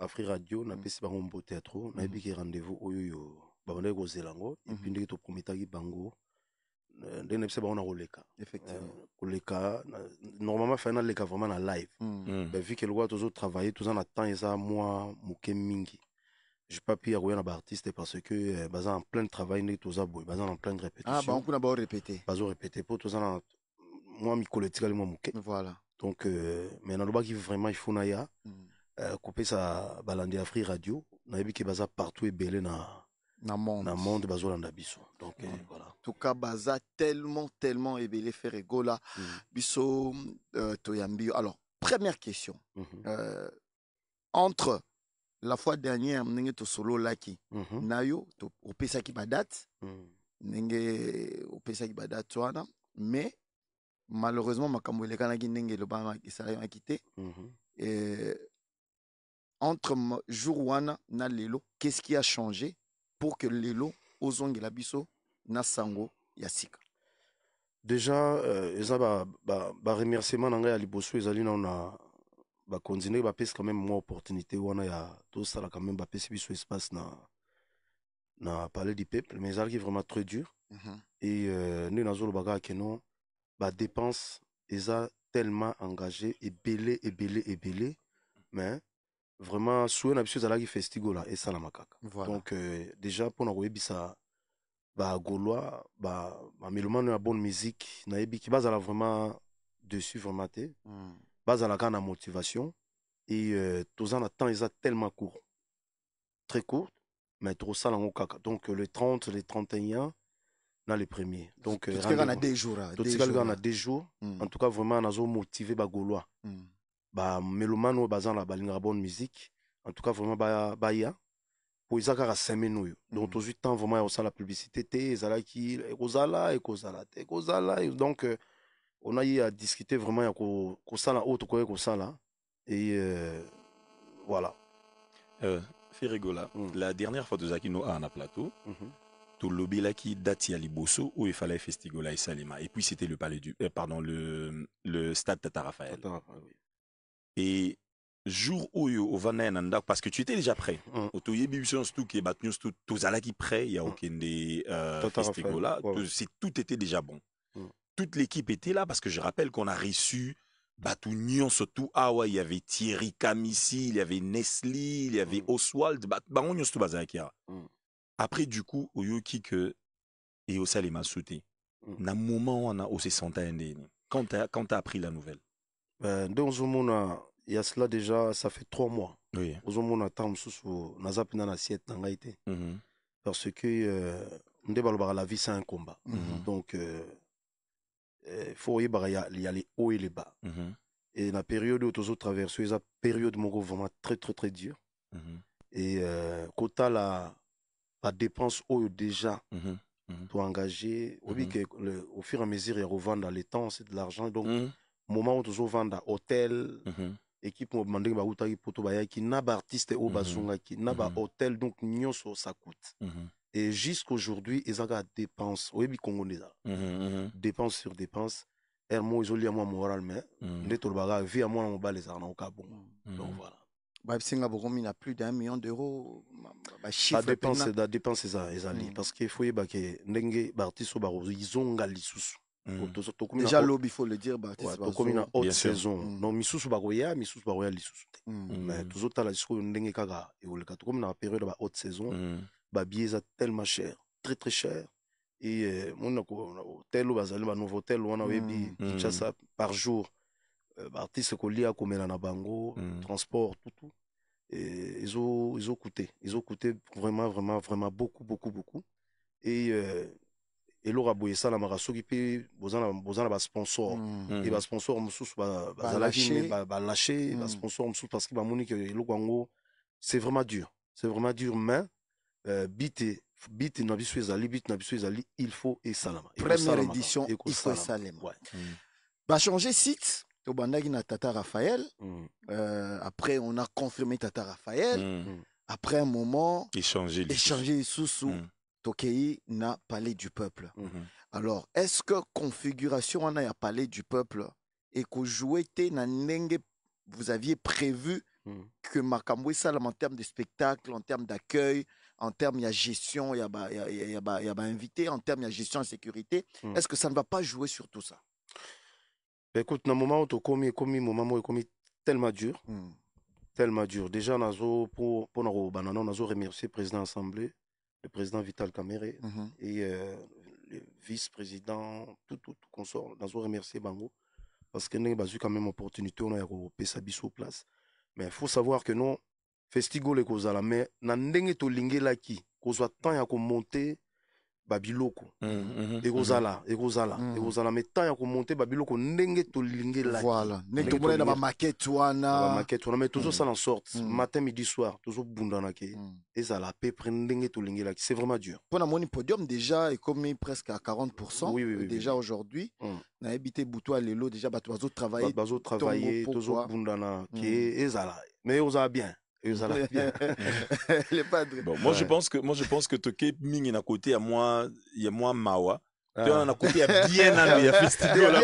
Afri Radio na pesi bango mbote ya trop na yebi ki rendez-vous oyo babandaki kozela yango epuis ndenge toprometaki bango ndenge na biso bango na koleka koleka normalement fai naleka vraiment na live vu ke lokola tozotravaille toza na temps eza mwa moke mingi je pas pu akoya na baartiste parce que baza en plein travail ndenge toza boye baza en pleine répétition bankuna bazorépété mpo toza na mwa mikolo etikali mwa moke voilà donc mais nalobaki vraiment il faut na ya kopesa balandi ya Free Radio nayebi ke baza partout ebele na monde bazolanda biso donc voilà en tout cas baza tellement ebele faire egola biso toyambi. Alors première question entre la fois dernière ndenge to solo laki nayo to opesaki ba date ndenge opesaki ba date wana mais malheureusement makambo elekanaki ndenge lobanga isala quitté entre jour wana na lelo qu'est-ce qui a changé pour que lelo ozongela biso na sango ya sika? Déjà eza ba remerciement na ngai ya liboso ezali na ba continuer ba pesa quand même moi opportunité wana ya tout ça là quand même ba pesa biso espace na parler du peuple mais ezalaki vraiment très dur et ne nazolo baga que non ba dépense eza tellement engagé ebele mais vraiment souhait na biso ezalaki festival là et ça la makaka donc déjà pour na koyebisa ba gaulois ba mélomane ya bonne musique nayebi ki bazala vraiment dessus vraiment te bazala kana motivation et toza na temps eza tellement court très court mais trop ça lango kaka donc le 30 le 31 dans les premiers donc on a des jours on a des jours en tout cas vraiment nazo motiver ba gaulois ba mélomane bazan la balinga bonne musique en tout cas vraiment ba ya pour ça kaka semaine oyo donc tout temps vraiment on la publicité te ezalaki ekozala donc on a eu à discuter vraiment ya ko sala autre ko sala et voilà Firigola la dernière fois de Zaki no a na plateau tout lobelaki dati ya liboso où il fallait festigola et salima et puis c'était le palais du pardon le stade Tata Raphaël et jour où au Vananda parce que tu étais déjà prêt au toye bibision tout qui batnu tout tozala qui prêt il y a aucun des festigola tout était déjà bon toute l'équipe était là parce que je rappelle qu'on a reçu Batunion surtout il y avait Thierry Camissi il y avait Nestlé il y avait Oswald Baron tout bazakia après du coup au yoki que et au salima sauté na moment on a aussi senti quand t'as appris la nouvelle dans ce moment il y a cela déjà ça fait 3 mois oui au moment attend sous nazapina na assiette na ngaité parce que ndeba la vie c'est un combat donc faut y aller haut et les bas et la période où tous autres traversé la période moko vraiment très dur et quota la dépense au déjà pour engager au fur et à mesure et revendre les temps c'est de l'argent donc moment où tous vendre hôtel équipe demandé ba utaki poto ba yaki na ba artiste au bazunga ki na ba hôtel donc nyonso ça coûte et jusqu'aujourd'hui ils ont dépense au bi congolais dépense sur dépense hermo isoli à moi moral mais ndeto baga vie à moi na mobile ça na ka bon donc voilà Singa Bogomi a plus d'1 million d'euros la dépense ça parce qu'il faut y ba que ndenge ba artiste ba ils ont galisusu déjà lobby il faut le dire comme une haute saison non misusu bakoya lisusu mais toujours tala disco ndenge kaka et le comme na période ba haute saison ba billets tellement cher très cher et mon hôtel bazali ba nouveau hôtel wana webi Kinshasa par jour ba artiste ko lia ko mela na bango transport tout et ils ont coûté vraiment beaucoup et l'aura boye ça la maraso qui peut bozana ba sponsor et ba sponsor mususu ba lâcher ba sponsor mususu parce que ba moni que lokango c'est vraiment dur mais bit na biso ezali il faut et salama première édition il faut salama ba changer site au bandaki na Tata Raphaël après on a confirmé Tata Raphaël après un moment échanger sous Tokei na Palais du Peuple. Alors, est-ce que configuration on a Palais du Peuple et que jouer na ndenge vous aviez prévu que Makambo Salam en termes de spectacle, en termes d'accueil, en termes de gestion, il y a invité, en termes de gestion et sécurité. Est-ce que ça ne va pas jouer sur tout ça? Écoute, dans le moment où tu as commis tellement dur, tellement dur. Déjà, pour nous remercier le président de l'Assemblée, le président Vital Kamere et le vice-président, tout consort, nous remercier Bango parce que nous avons eu quand même l'opportunité de faire ça place. Mais il faut savoir que non, festival est causé là, mais n'andenge to lingé là qui, cause temps ya ko monter babiloko. Ekozala, mais temps ya ko monter babiloko ndenge to lingé là. Voilà. Nek to mona ba maquette wana. Ba maquette wana, mais toujours ça en sorte. Matin, midi, soir, toujours bundana ke. Ezala pe ndenge to lingé là. C'est vraiment dur. Pour la moni podium déjà est commis presque à 40%. Oui, déjà aujourd'hui. Na habité Boutoua Lelo déjà bazo travailler. Bazo travailler, toujours bundana ke ezala. Mais oza bien. Bon, moi je pense que Toke Ming à côté à moi il y a moi Mawa tu as à côté il y a bien il y a festival là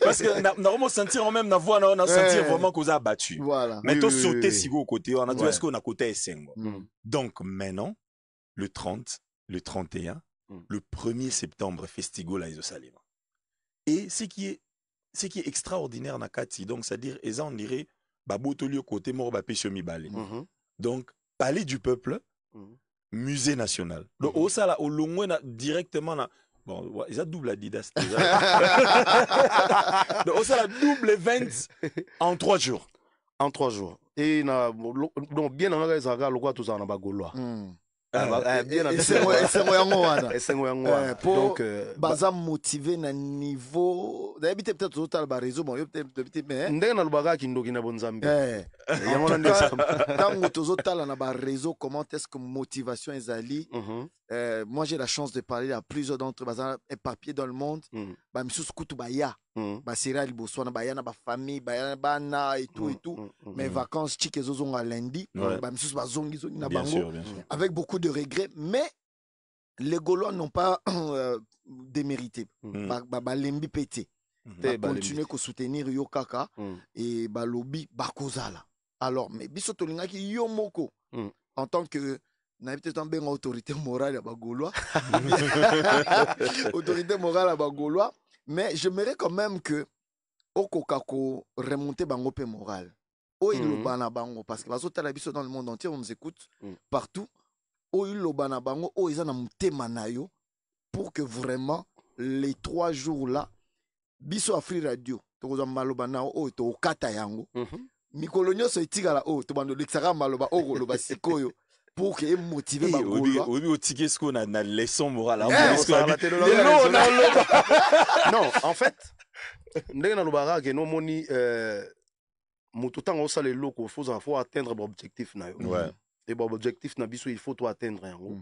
parce que normalement sentir même na voix on a sentir vraiment qu'on a battu voilà mais toi sauter si au côté on a dit est-ce qu'on a côté S5 donc maintenant le 30 le 31 le 1er septembre festival à Isosalima et ce qui est extraordinaire na kati donc c'est-à-dire et ça on dirait Babotolio côté mort mibale. Donc palais du peuple, musée national. Donc au ça là au long directement là bon ils a double Adidas. Donc au ça là double event en 3 jours. En 3 jours. Et na donc bien dans les zaga le quoi tout ça na bagoloa. Donc baza motivé na niveau d'habiter peut-être total ba réseau bon peut-être mais ndenge na lubaka kindoki na bonzambe yango na ndesa tango tozotala na ba réseau comment est-ce que motivation ezali moi j'ai la chance de parler à plusieurs d'entre baza éparpillés dans le monde ba misusu kutu baya ba sera liboso na baya na ba famille baya bana et tout mais vacances chike zozonga lundi ba misusu bazongi zongi na bango avec beaucoup de regrets, mais les Gaulois n'ont pas démérité. Balembi pété. Continuer à soutenir Yokaka et Balobi Bakozala. Alors, mais bisoto lingaki Yomoko en tant que peut-être une autorité morale à Bagaulois. Autorité morale à Bagaulois. Mais j'aimerais quand même que Okokako remonte bango pe morale. Il bana bango parce que baso tala biso dans le monde entier on nous écoute partout. Il bana bango ils en ont témanayo pour que vraiment les 3 jours là biso Free Radio tokoza maloba na to kata yango mikolo nyonso etikala to bando lexaka maloba loba sikoyo pour que motiver bagolo au ticket ce qu'on a na leçon morale non en fait ndenge na lobaka que no moni moto tanga osala eloko faut atteindre l'objectif na yo et l'objectif na biso il faut to atteindre yango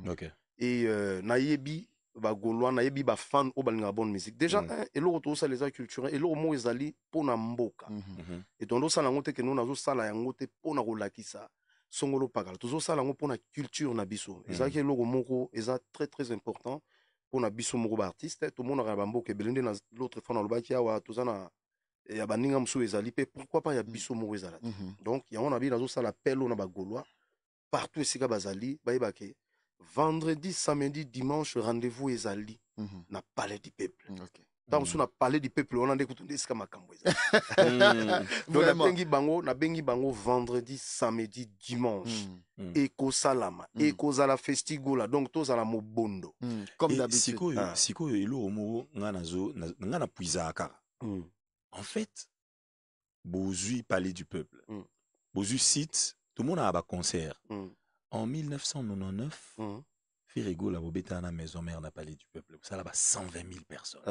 et nayebi bagolwa nayebi ba fan o balinga bonne musique déjà eloko to osala les culturels eloko mo ezali pona mboka et donc osala ngo te que nous nazo sala yango te pona kolakisa songolo pakala tozo sala ngo pona culture na biso ezaki eloko moko eza très très important pona biso moko ba artiste to mona ba mboka belende na l'autre fois na lobaki awa tozana et ya baninga mso ezali pe pourquoi pas ya biso moko ezala donc ya on a bien nazo sala pelo na bagolwa partout esika bazali bayebake vendredi samedi dimanche rendez-vous ezali na palais du peuple tant sur na palais du peuple on a ndekutu esika makambo ezali donc na bengi bango vendredi samedi dimanche et ko salama et ko zala festigola donc to zala mobondo comme d'habitude sikoyo elo mo ngana puizaka en fait, Bozui Palais du Peuple, Bozui site, tout le monde a un concert. En 1999, Firigo la bobeta na maison mère na Palais du Peuple. Ça là-bas 120 000 personnes.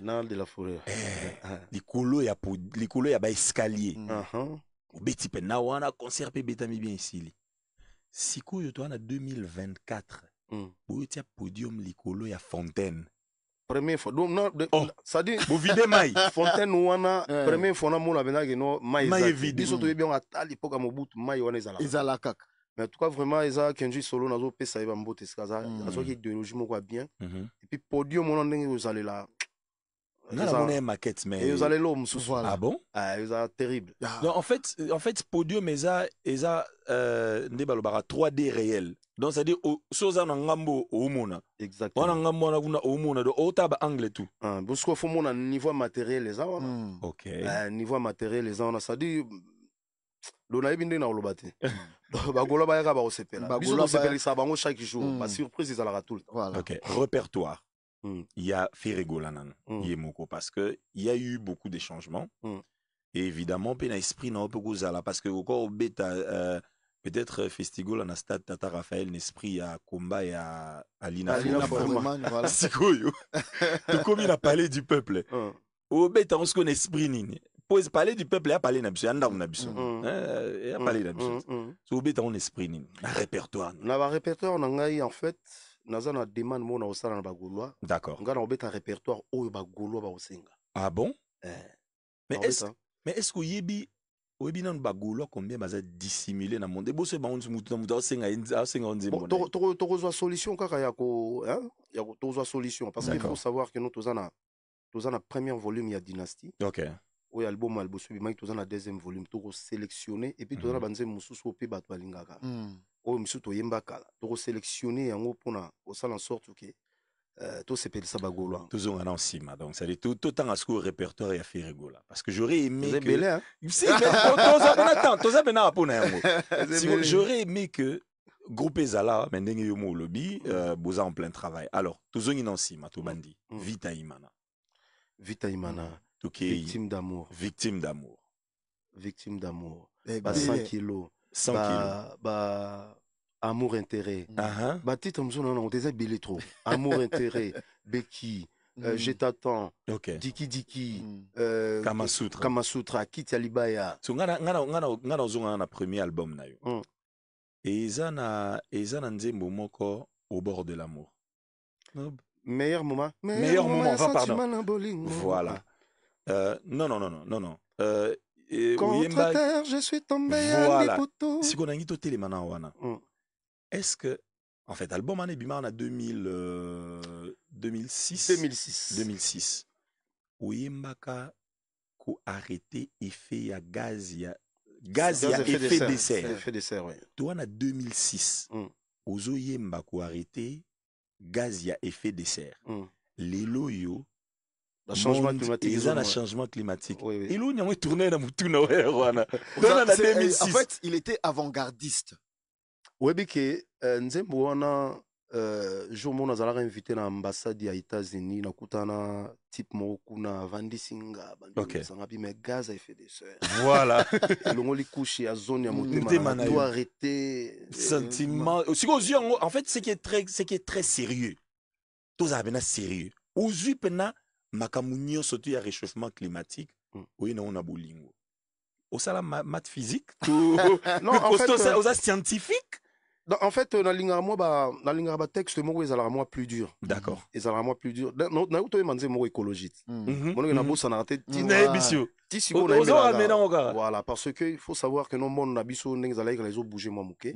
Dans de la forêt. Les colos y a ba escalier. Beti pe na wana concert pe beta mi bien ici. Siko yo to na 2024. Botia podium les colos y a fontaine. Première fois donc non ça dit vous videz maille fontaine wana première fois na mona benaki no maille vide biso to bien à l'époque à Mobutu maille wana ezala kaka mais en tout cas vraiment eza Kenji Solo nazo pesa eba mbote skaza azo ki idéologie moko bien et puis podium on ndenge ozalela Nga maquette mais ils allaient l'homme voilà. Ah bon? Ils sont terribles. Non, en fait podium eza ne balobara 3D réel. Donc ça dit soza na ngambo omona. Exactement. Wana ngambo na kuna omona do otaba angle tout. Parce qu'il faut mon niveau matériel les gens. OK. Niveau matériel les gens ça dit dona ebinde na olobate. Bagola ba yaka ba osepela. Biso osepela ça bango chaque jour. Ba surprise ils ala tout le temps. Voilà. OK, répertoire. Il y a Ferregola nan Yemoko parce que il y a eu beaucoup de changements. Et évidemment pena esprit na opozala parce que encore beta peut-être Festigola na stade Tata Raphaël n'esprit à combat et à Lina voilà. Sikoyo. Tout comme il a parlé du peuple. Au beta on se connaît esprit nini. Pose parler du peuple, il a parlé d'absolu, il a parlé d'absolu. So beta on esprit nini. Un répertoire. Na répertoire nangai en fait naza na demande mona osala na bagolois. D'accord. Nga na obeta répertoire oyo bagolois ba osenga. Ah bon? Mais est-ce que yebi nan bagolois combien baza dissimuler na monde? Bo se ba onzi mutu na mutu osenga onzi bon. Tokozwa solution kaka ya ko tozwa solution parce qu'il faut savoir que nous tozana premier volume ya Dynastie. OK. Oyo album albosu bi tozana deuxième volume to sélectionner et puis tozana banze mususu pe bato balingaka. Oyo misu toyemba kala to sélectionner yango pona osala en sorte que tout s'appelle ça bagolois. Tous on en cima donc ça dit tout tant à ce que répertoire ya Ferregola parce que j'aurais aimé que belé, hein? Si j'aurais aimé que groupe Ezala mais ndenge yo mo lobby boza en plein travail. Alors tous on en cima to bandi Vita Imana victime d'amour ba 100 kilos 100 kilos amour intérêt ba titre mzona on déjà belé trop amour intérêt Beki je t'attends Diki Kamasutra Kiti Alibaya so ngana zonga na premier album na yo et eza na nzembo moko au bord de l'amour meilleur moment pardon voilà non contre terre je suis tombé voilà si on a ngito télémana wana est-ce que en fait album année bima en 2006 Oyembaka ko arrêter effet ya gaz ya effet de serre ouais toi en 2006 ozoyemba ko arrêter gaz ya effet de serre lelo yo changement climatique ils ont un changement climatique et l'on y a tourné dans mutuna wana en 2006 en fait il était avant-gardiste webike nzembo wana jour mona zalaka invité na ambassade ya États-Unis na kutana type moko kuna vandisinga bandisanga bi mais gaz à effet de serre voilà longoli couche ya zone ya motema na doit arrêter sentiment aussi aux yeux en fait ce qui est très sérieux tous abena sérieux aux yeux pena makamunyo surtout ya réchauffement climatique oui non on a bolingo au sala math physique tout non en fait aux scientifique. En fait, na lingara texte moko ezala moi plus dur. D'accord. Ezala moi plus dur. Na uto manze moko écologiste. Mono na bossa na tête voilà parce que il faut savoir que non monde na biso ndenge ezala les autres bouger moi muke.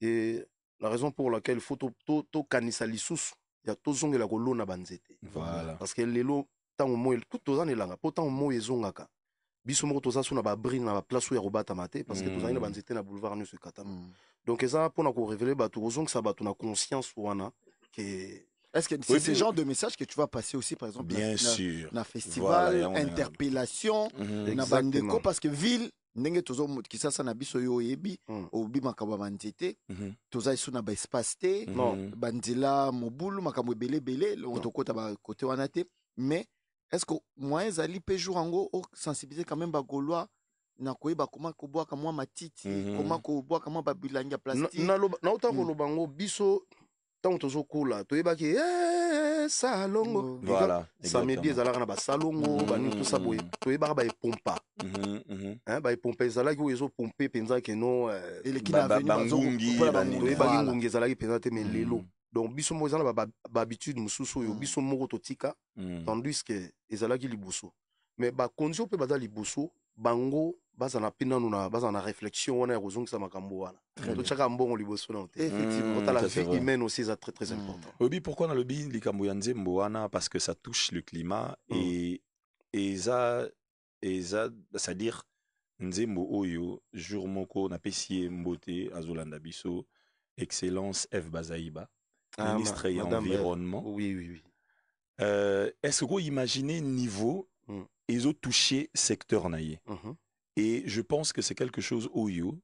Et la raison pour laquelle il faut to kanisa lisusu ya to zongela ko lona banzete. Voilà. Parce que lelo tango mo tout tozana elanga po tango mo ezongaka. Biso moko toza suna ba bring na ba place ya robata maté parce que tozana banzete na boulevard New Katama. Donc ça pour nous révéler bateau raison que ça va na conscience wana que est-ce que c'est ce genre de message que tu vas passer aussi par exemple bien sûr na festival voilà, interpellation na bandeko parce que ville ndenge tozo kisasa na biso yo yebi obi makaba banzete toza isu na ba espace te bandila mobulu makambo belé otokota ba côté wana te mais est-ce que moyens ali pe jour ango sensibiliser quand même ba gaulois na koyeba comment kobwaka mwa matiti comment kobwaka mwa babilanga plastique na uta kolobango biso tant tozokula toyebaki salongo voilà samedi ezalaka na basalongo bani tout ça boye toyebaka ba epompa ba epompa ezalaki oyo ezopompe penza ke no eleki na avenue toyebaki ngungi ezalaki penza te mais lelo donc biso mo ezala ba habitude mususu oyo biso moko totika tandis que ezalaki liboso mais ba condition pe baza liboso bango baza na pina nuna baza na réflexion wana ya kozongisa makambo wana to chaka mbongo liboso na te effectivement la vie humaine aussi est très très important. Oui, pourquoi dans le bi likambo ya nzembo wana parce que ça touche le climat et ça c'est-à-dire nzembo oyo jour moko na pesi mbote azolanda biso excellence F Bazaiba ministre et environnement. Oui. Est-ce que vous imaginez niveau ils ont touché secteur naïe et je pense que c'est quelque chose oyo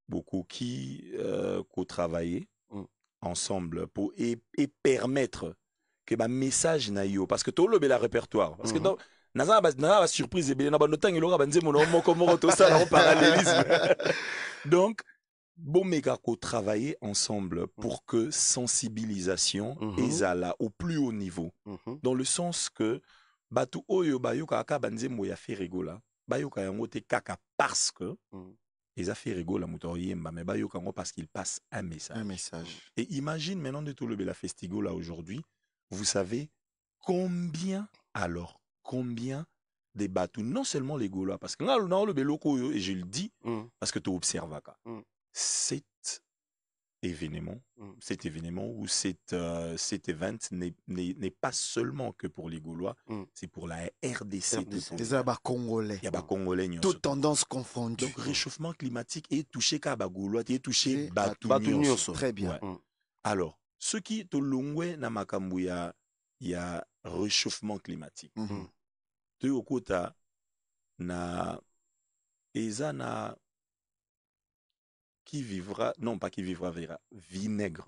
beaucoup qui travaillé ensemble pour et permettre que ma message naïo parce que tout le bel répertoire parce que dans na surprise et na ba notang il aura banze mon comment tout ça en parallélisme donc bon méga ko travailler ensemble pour que sensibilisation ezala au plus haut niveau dans le sens que batu oyo bayoka ka banze mo ya fait rigola bayoka yango te kaka parce que ils a fait rigola muto yemba mais bayoka ngo parce qu'il passe un message et imagine maintenant de tout le bela festigo là aujourd'hui vous savez combien des bateaux non seulement les Gaulois parce que là le beloko et je le dis parce que tu observes cet événement ou cet event n'est pas seulement que pour les Gaulois, c'est pour la RDC. Les Congolais. Il y a Congolais. Toutes tendances confondues. Donc réchauffement climatique est touché qu'à Gaulois, est touché Batou. Très bien. Ouais. Alors, ce qui te longwe na makambu il y a réchauffement climatique. Te okota na ezana qui vivra, non pas qui vivra, verra, vinaigre.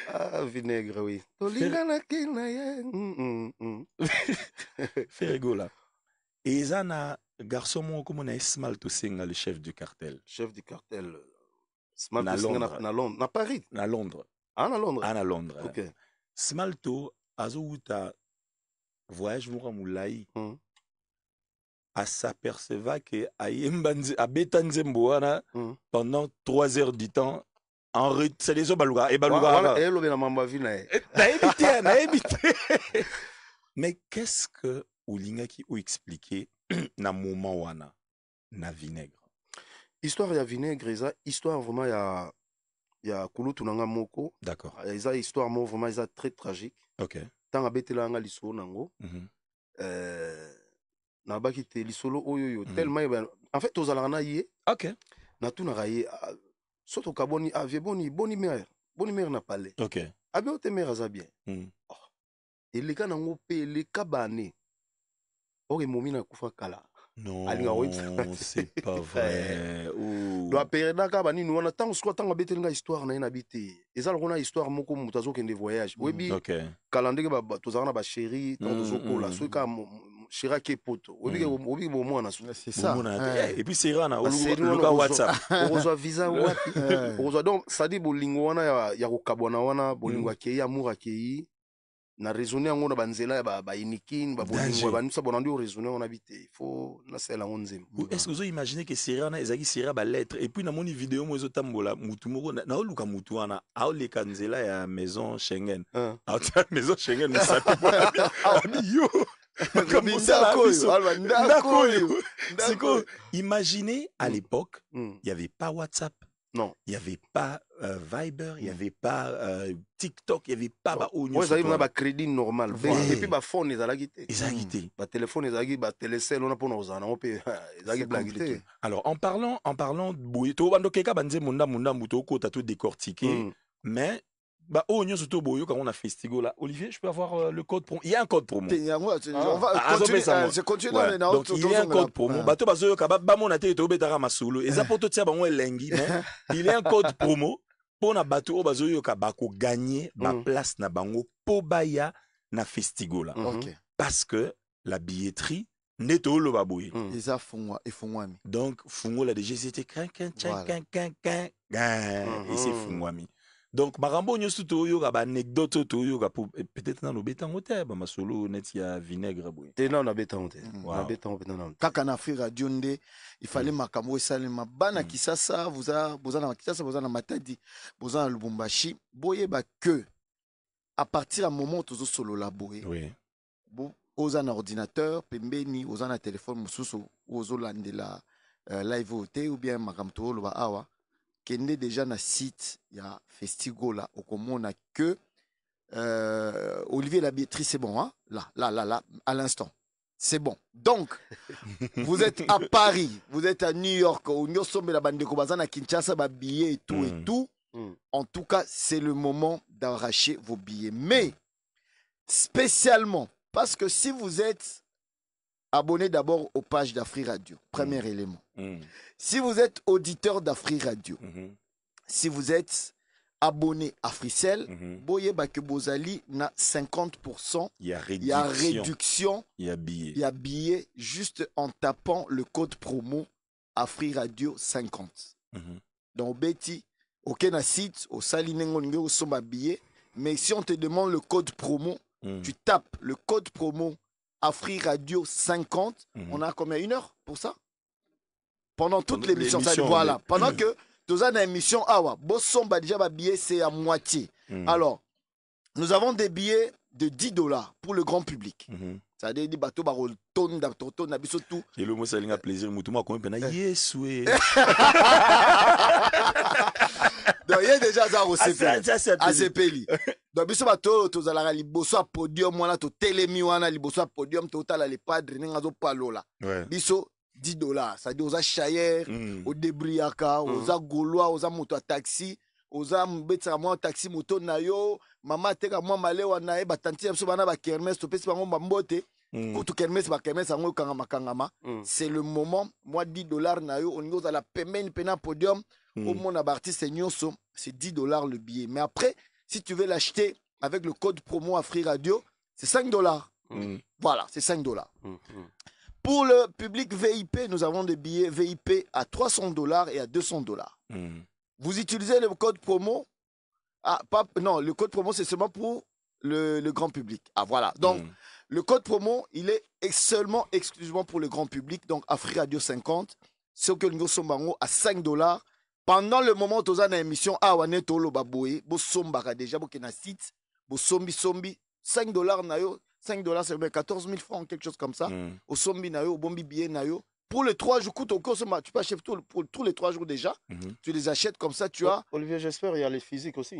Ah, vinaigre, oui. Fait rigola. Et ezana garçon mon comme on a Smalto Senga, le chef du cartel. Chef du cartel. Smalto Senga na Londres. Na Paris. Na Londres. Ah, na Londres. Ah, na Londres. Ok. Smalto azouta voyage mouramoulaï. À s'apercevoir que à Betanzemboana pendant 3 heures du temps c'est les Obaluga et Baluga mais qu'est-ce que Oulinga qui ou expliqué na moment wana na vinaigre histoire ya vinaigre eza histoire vraiment ya kulutu nanga moko d'accord eza histoire mo vraiment eza très tragique OK tanga betela nga lisolo nango na baki te lisolo oyo tellement en fait tozalaka na ye OK na tunaka ye soto kaboni avie boni mère na palais OK abi ote mère aza bien eleka nango pe eleka bane oke momi na kufa kala non c'est pas vrai do aperdaka banini wana ntango sikoyo ntango abeteli nga histoire na ye nabi te eza lokona histoire moko moto azokende voyage oyebi kala ndenge tozalaka na basheri ntango tozokola soki kaka sheri ake poto oyebi bomwana c'est ça et puis c'est rana oluka WhatsApp okozwa visa wapi okozwa donc sadi bolingo wana ya kokabwana wana bolingo akei amour akei na raisonner yango na banzela ya bainikin babolingo banisa bonandi o raisonner on habite il faut na sela ngonzem est-ce que vous imaginez que Serana ezaki sera ba lettre et puis na moni vidéo mo ezotambola mutu moko na oluka mutu wana aoleka nzela ya maison Schengen aota maison Schengen musapi yo imaginez à l'époque il y avait pas WhatsApp. Non. Il n'y avait pas Viber, il n'y avait pas TikTok, il n'y avait pas Oignon. Oui, il y a crédit normal. Et puis, il phone, ils ont quitté. Ils ont quitté. Le téléphone, ils ont quitté. Le télécell, on a pour nous en quitté. Alors, en parlant de Bouito, on a tout décortiqué. Mais, oignon surtout Boyo, quand on a festival là. Olivier, je peux avoir le code promo. Il y a un code promo. On va continuer. Je continue. Donc, il y a un code promo. Bato bazo kababa mon ate to betara masolo. Et ça pour tout ça bango elengi, mais il y a un code promo pour na bato bazo yo kabako gagner ma place na bango po baya na festival là. Parce que la billetterie neto lo baboye. Ils a fungwami. Donc fungo la DG c'était et c'est fungwami. Donc marambo nyosu to yo ba anecdote to yo peut-être na lo betango te ba masolo net ya vinaigre boy te na betango te na betango pe na kaka na Afrique radio nde il fallait makambo esalema bana Kisasa boza na Kisasa boza na Matadi boza na Lubumbashi boye ba que à partir du moment où tozo solo la boye aux un ordinateur, pembeni, aux un téléphone, aux landela live OT ou bien makamto lo awa. Kende déjà na site ya Festigola au commune que Olivier Labietri, c'est bon, hein? Là, à l'instant. C'est bon. Donc, vous êtes à Paris, vous êtes à New York, au Nyosombe la bande de Kobazana, Kinshasa, billets et tout et tout. En tout cas, c'est le moment d'arracher vos billets. Mais, spécialement, parce que si vous êtes abonné d'abord aux pages d'Afri Radio, premier élément. Si vous êtes auditeur d'Afri Radio, si vous êtes abonné à Fricel, boye ba que bozali na 50%. Il y a réduction. Il y a billet juste en tapant le code promo Afri Radio 50. Donc Betty, ok na site, au salinengonge au somba billet, mais si on te demande le code promo, tu tapes le code promo Afri Radio 50. On a combien, 1 heure pour ça? Pendant toute l'émission, voilà. Pendant que dans une émission, Bossomba déjà billet, c'est à moitié. Alors, nous avons des billets de $10 pour le grand public. C'est-à-dire des bateaux barol tonne d'abtorton nabiso tout. Et le mot ça a plaisir, moutouma quand même yes oui. Donc il y a déjà ça au CPLI. Donc biso bateau to zalaka liboso a podium wana to telemi wana liboso a podium to tala les padres ninga zo palola. Biso $10. C'est-à-dire aux chayer, aux débriaka, aux gaulois, aux moto à taxi, aux mbetsa moi taxi moto nayo, maman teka moi malewa nae batanti biso bana ba kermesse to pesi bango mbote. Kutu kermesse ba kermesse ango kangama. C'est le moment, moi $10 nayo, on nous à la pemene pena podium, au monde à artiste nyonso, c'est $10 le billet. Mais après, si tu veux l'acheter avec le code promo Afri Radio, c'est $5. Voilà, c'est $5. Pour le public VIP, nous avons des billets VIP à $300 et à $200. Vous utilisez le code promo. Non, le code promo, c'est seulement pour le grand public. Voilà. Donc, le code promo, il est seulement exclusivement pour le grand public. Donc, Afri Radio 50, ce que nous sommes à $5. Pendant le moment où nous avons une émission, vous sommes déjà, vous avez un site, vous sombi, $5 nayo. $5, c'est 14 000 francs, quelque chose comme ça. Au sombi nayo, au bombi billet nayo. Pour les 3 jours, tu peux acheter pour tous les 3 jours déjà. Tu les achètes comme ça, tu as. Olivier, j'espère, il y a les physiques aussi.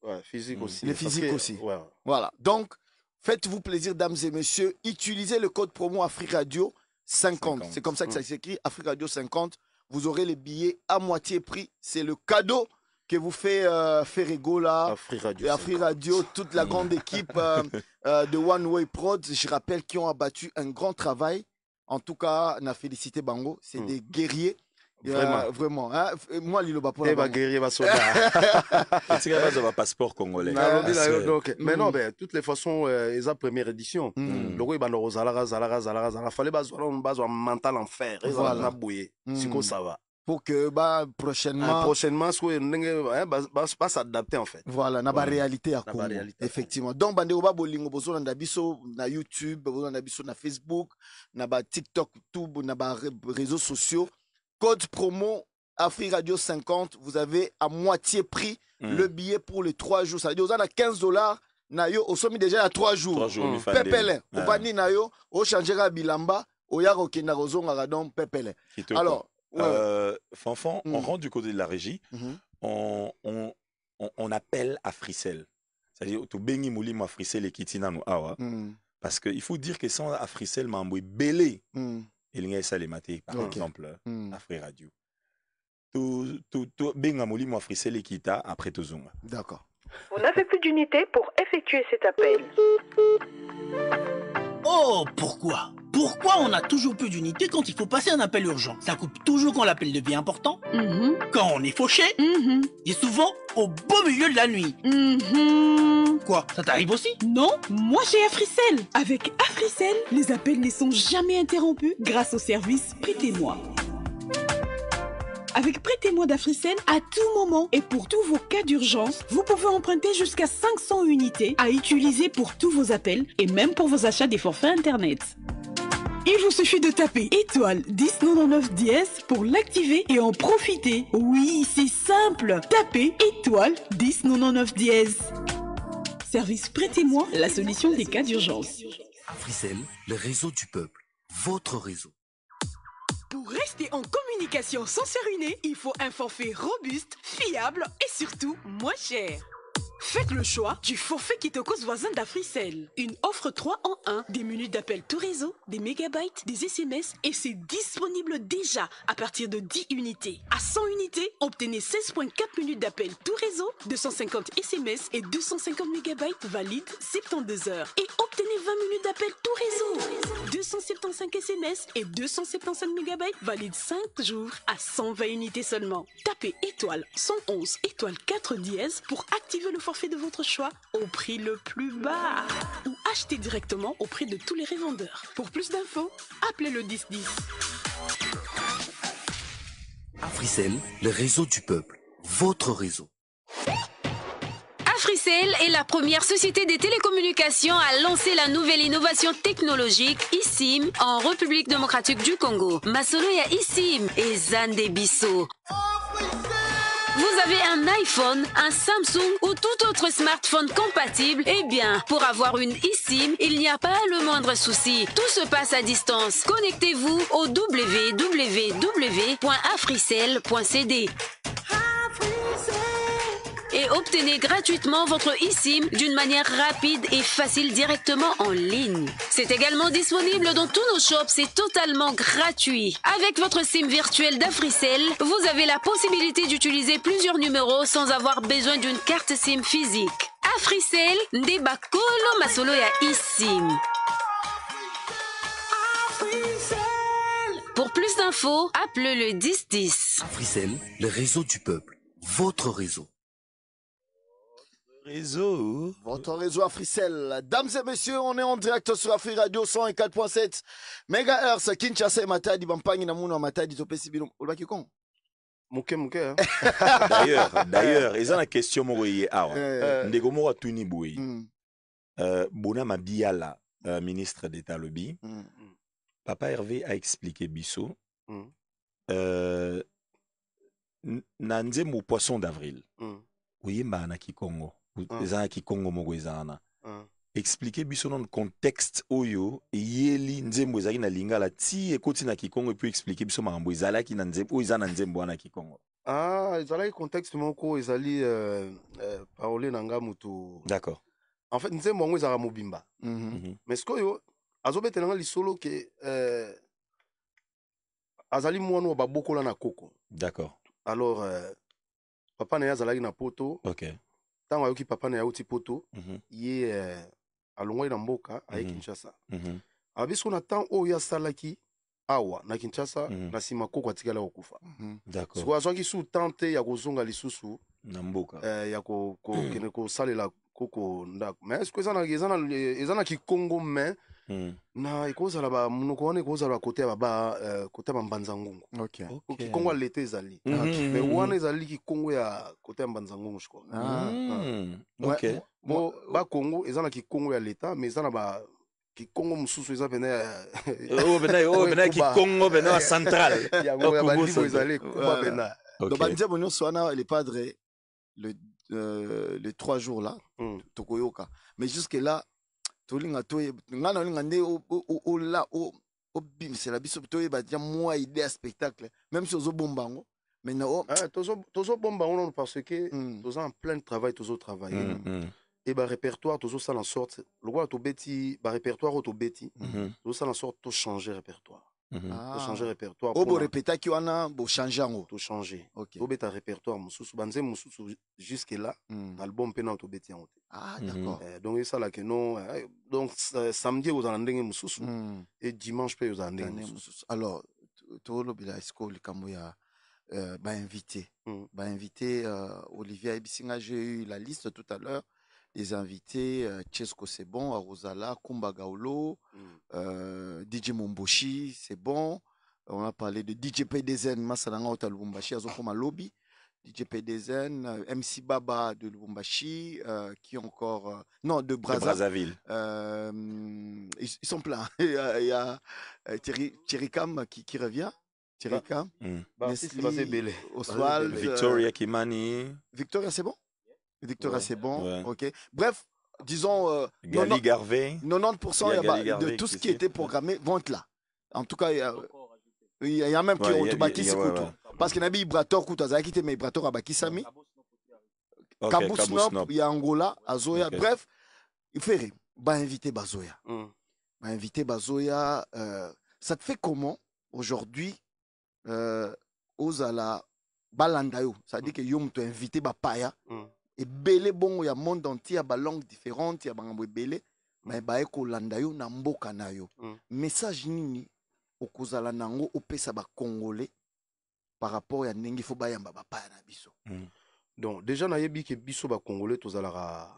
Ouais, physiques aussi. Les physiques aussi. Ouais. Voilà. Donc, faites-vous plaisir, dames et messieurs. Utilisez le code promo Afri Radio 50. C'est comme ça que ça s'écrit, Afri Radio 50. Vous aurez les billets à moitié prix. C'est le cadeau que vous fait Ferrego là, Afri Radio, toute la grande équipe de One Way Prod, je rappelle, qui ont abattu un grand travail. En tout cas, on a félicité Bango, c'est des guerriers. Vraiment. Hein? Moi, Lilo Bapo. Guerrier, c'est un passeport congolais. Mais non, toutes les façons, ils ont première édition. Le roi Bandoro Zalaga, fallait baser un mental en fer. Ils ont bouillé. C'est ça va. Pour que prochainement s'adapter en fait. Voilà, na réalité à Congo. Effectivement. Donc bandeko ba bolingo bozo na biso na YouTube, bozo na biso na Facebook, na ba TikTok, tout na ba réseaux sociaux. Code promo Afri Radio 50, vous avez à moitié prix le billet pour les 3 jours. Ça veut dire vous avez $15 na yo au sommet déjà à 3 jours. Pepele, au bani na yo, au changera bilamba, au yaro kenda rozonga radon pepele. Alors Fanfan, on rentre du côté de la régie, on appelle à Fricel. C'est-à-dire, tu bénis mouli ma Fricel et Kitina nous awa. Parce qu'il faut dire que sans Fricel, m'a emboué belé. Il y a ça les matés, par exemple, Afri Radio. Tu bénis mouli ma Fricel et Kita après tout zonga. D'accord. Vous n'avez plus d'unité pour effectuer cet appel. Oh, pourquoi on a toujours plus d'unité quand il faut passer un appel urgent? Ça coupe toujours quand l'appel devient important, quand on est fauché, et souvent au beau milieu de la nuit. Quoi, ça t'arrive aussi? Non, moi j'ai Africell. Avec Africell, les appels ne sont jamais interrompus grâce au service Prêtez-moi. Avec Prêtez-moi d'Africell, à tout moment et pour tous vos cas d'urgence, vous pouvez emprunter jusqu'à 500 unités à utiliser pour tous vos appels et même pour vos achats des forfaits Internet. Il vous suffit de taper étoile 1099 dièse pour l'activer et en profiter. Oui, c'est simple. Tapez étoile 1099 dièse. Service Prêtez-moi, la solution des cas d'urgence. Africell, le réseau du peuple, votre réseau. Pour rester en communication sans se ruiner, il faut un forfait robuste, fiable et surtout moins cher. Faites le choix du forfait qui te cause voisin d'Africell. Une offre 3 en 1, des minutes d'appel tout réseau, des mégabytes, des SMS et c'est disponible déjà à partir de 10 unités. À 100 unités, obtenez 16,4 minutes d'appel tout réseau, 250 SMS et 250 mégabytes valides 72 heures. Et obtenez 20 minutes d'appel tout réseau, 275 SMS et 275 mégabytes valides 5 jours à 120 unités seulement. Tapez étoile 111 étoile 4 dièse pour activer le forfait de votre choix au prix le plus bas ou achetez directement auprès de tous les revendeurs. Pour plus d'infos, appelez le 1010. Africell, le réseau du peuple, votre réseau. Africell est la première société des télécommunications à lancer la nouvelle innovation technologique eSIM en République démocratique du Congo. Masolo ya eSIM et Zande Bisso. Vous avez un iPhone, un Samsung ou tout autre smartphone compatible? Eh bien, pour avoir une eSIM, il n'y a pas le moindre souci. Tout se passe à distance. Connectez-vous au www.africell.cd et obtenez gratuitement votre eSIM d'une manière rapide et facile directement en ligne. C'est également disponible dans tous nos shops, c'est totalement gratuit. Avec votre SIM virtuel d'Africell, vous avez la possibilité d'utiliser plusieurs numéros sans avoir besoin d'une carte SIM physique. Africell, Ndebakolo Masolo ya eSIM. Pour plus d'infos, appelez le 1010. Africell, le réseau du peuple, votre réseau. Votre réseau Africell. Dames et messieurs, on est en direct sur Afri Radio 104.7 MHz. Kinshasa Matadi, Bampangi Namuno Matadi, Topesi Bilom. Olbaki Kong. Mouke. D'ailleurs, ils ont la question Mouye Awa. Ndego Moura Tuni Boui. Bona Mabiala, ministre d'État Lobby. Papa Hervé a expliqué Bissot. Nanze mou poisson d'avril. Oui, Mbana Kikongo. Congo Mogwezana. Expliquez biso dans le contexte oyo yeli nzembo ezaki na lingala ti ekoti na Kikongo et puis expliquer biso mambo ezalaki na nzembo ezana nzembo na Kikongo. Ezalaki contexte moko ezali parole nanga mutu. D'accord. En fait nzembo ngo ezaka mobimba. Mais ce que azobete nanga lisolo ke azali mwana ba bokola na koko. D'accord. Alors papa na yazalaki na poto. OK. Tant ayoki papa na yauti poto ye alongoi na mboka aye Kinshasa. Abiso na temps oyo asalaki awa na Kinshasa na sima koko atikala okufa. D'accord. So azwaki sous tente ya kozonga lisusu na mboka ya ko kene ko salela koko ndako. Mais est-ce que ezana Kikongo mais na ikozala ba munoko wana ikozala côté ya ba côté ya Mbanza Ngungu. OK. Kikongo l'été ezali. Mais wana ezali Kikongo ya côté ya Mbanza Ngungu je crois. OK. Bon ba Congo ezana Kikongo ya l'état mais ezana ba Kikongo mususu eza pena bena Kikongo bena central. Ya ba libo ezali kuba bena. Donc banzebo nyonso wana les padres les 3 jours là tokoyoka. Mais jusque là tolinga toye ngana linga nde o la o bim c'est la biso toye ba dia moi idée spectacle même si ozo bombango mais non tozo bombango parce que tozo en plein travail tozo travailler et ba répertoire tozo ça en sorte le quoi to beti ba répertoire au to beti tozo ça en sorte to changer répertoire to changer répertoire o bo répéter ki wana bo changer ngo to changer to beta répertoire mususu banze mususu jusque là album pena to beti en d'accord donc ça là que non donc samedi aux andenge mususu et dimanche pe aux andenge mususu. Alors to lo bila esco le kamoya ba invité Olivier Ebisinga, j'ai eu la liste tout à l'heure des invités, Chesco c'est bon, Arosala, Kumba Gaolo, DJ Momboshi c'est bon, on a parlé de DJ PDZN, Masalanga Ota Lubumbashi, Azokoma Lobby, DJ PDZN, MC Baba de Lubumbashi, qui encore, non, de Brazzaville. Ils sont pleins. Il y a Thierry Cam qui revient. Thierry Cam, Oswald, Victoria Kimani. Victoria c'est bon? Victoria c'est bon, ouais. OK. Bref, disons, Gali Garvey, 90% de tout ce qui était programmé vont être là. En tout cas, il y a même qui ont bâti ce couteau. Parce qu'il y a des Ibrator, mais Ibrator a bâti Sami. Kabusnop, il y a Angola, Azoya. Bref, il faut inviter Bazoya. Inviter Bazoya. Ça te fait comment aujourd'hui aux ala Balandayo? Ça dit que Yom t'a invité Bapaya. Et belé bon, il y a monde entier, il y a des langues différentes, il y a des belé. Mais il y a Landayo, na mboka nayo. Message nini au kozala nango au pesa ba Congolais par rapport à Nengi Fobayamba Bapaya na biso. Donc déjà na yebi ke biso ba Congolais tozalara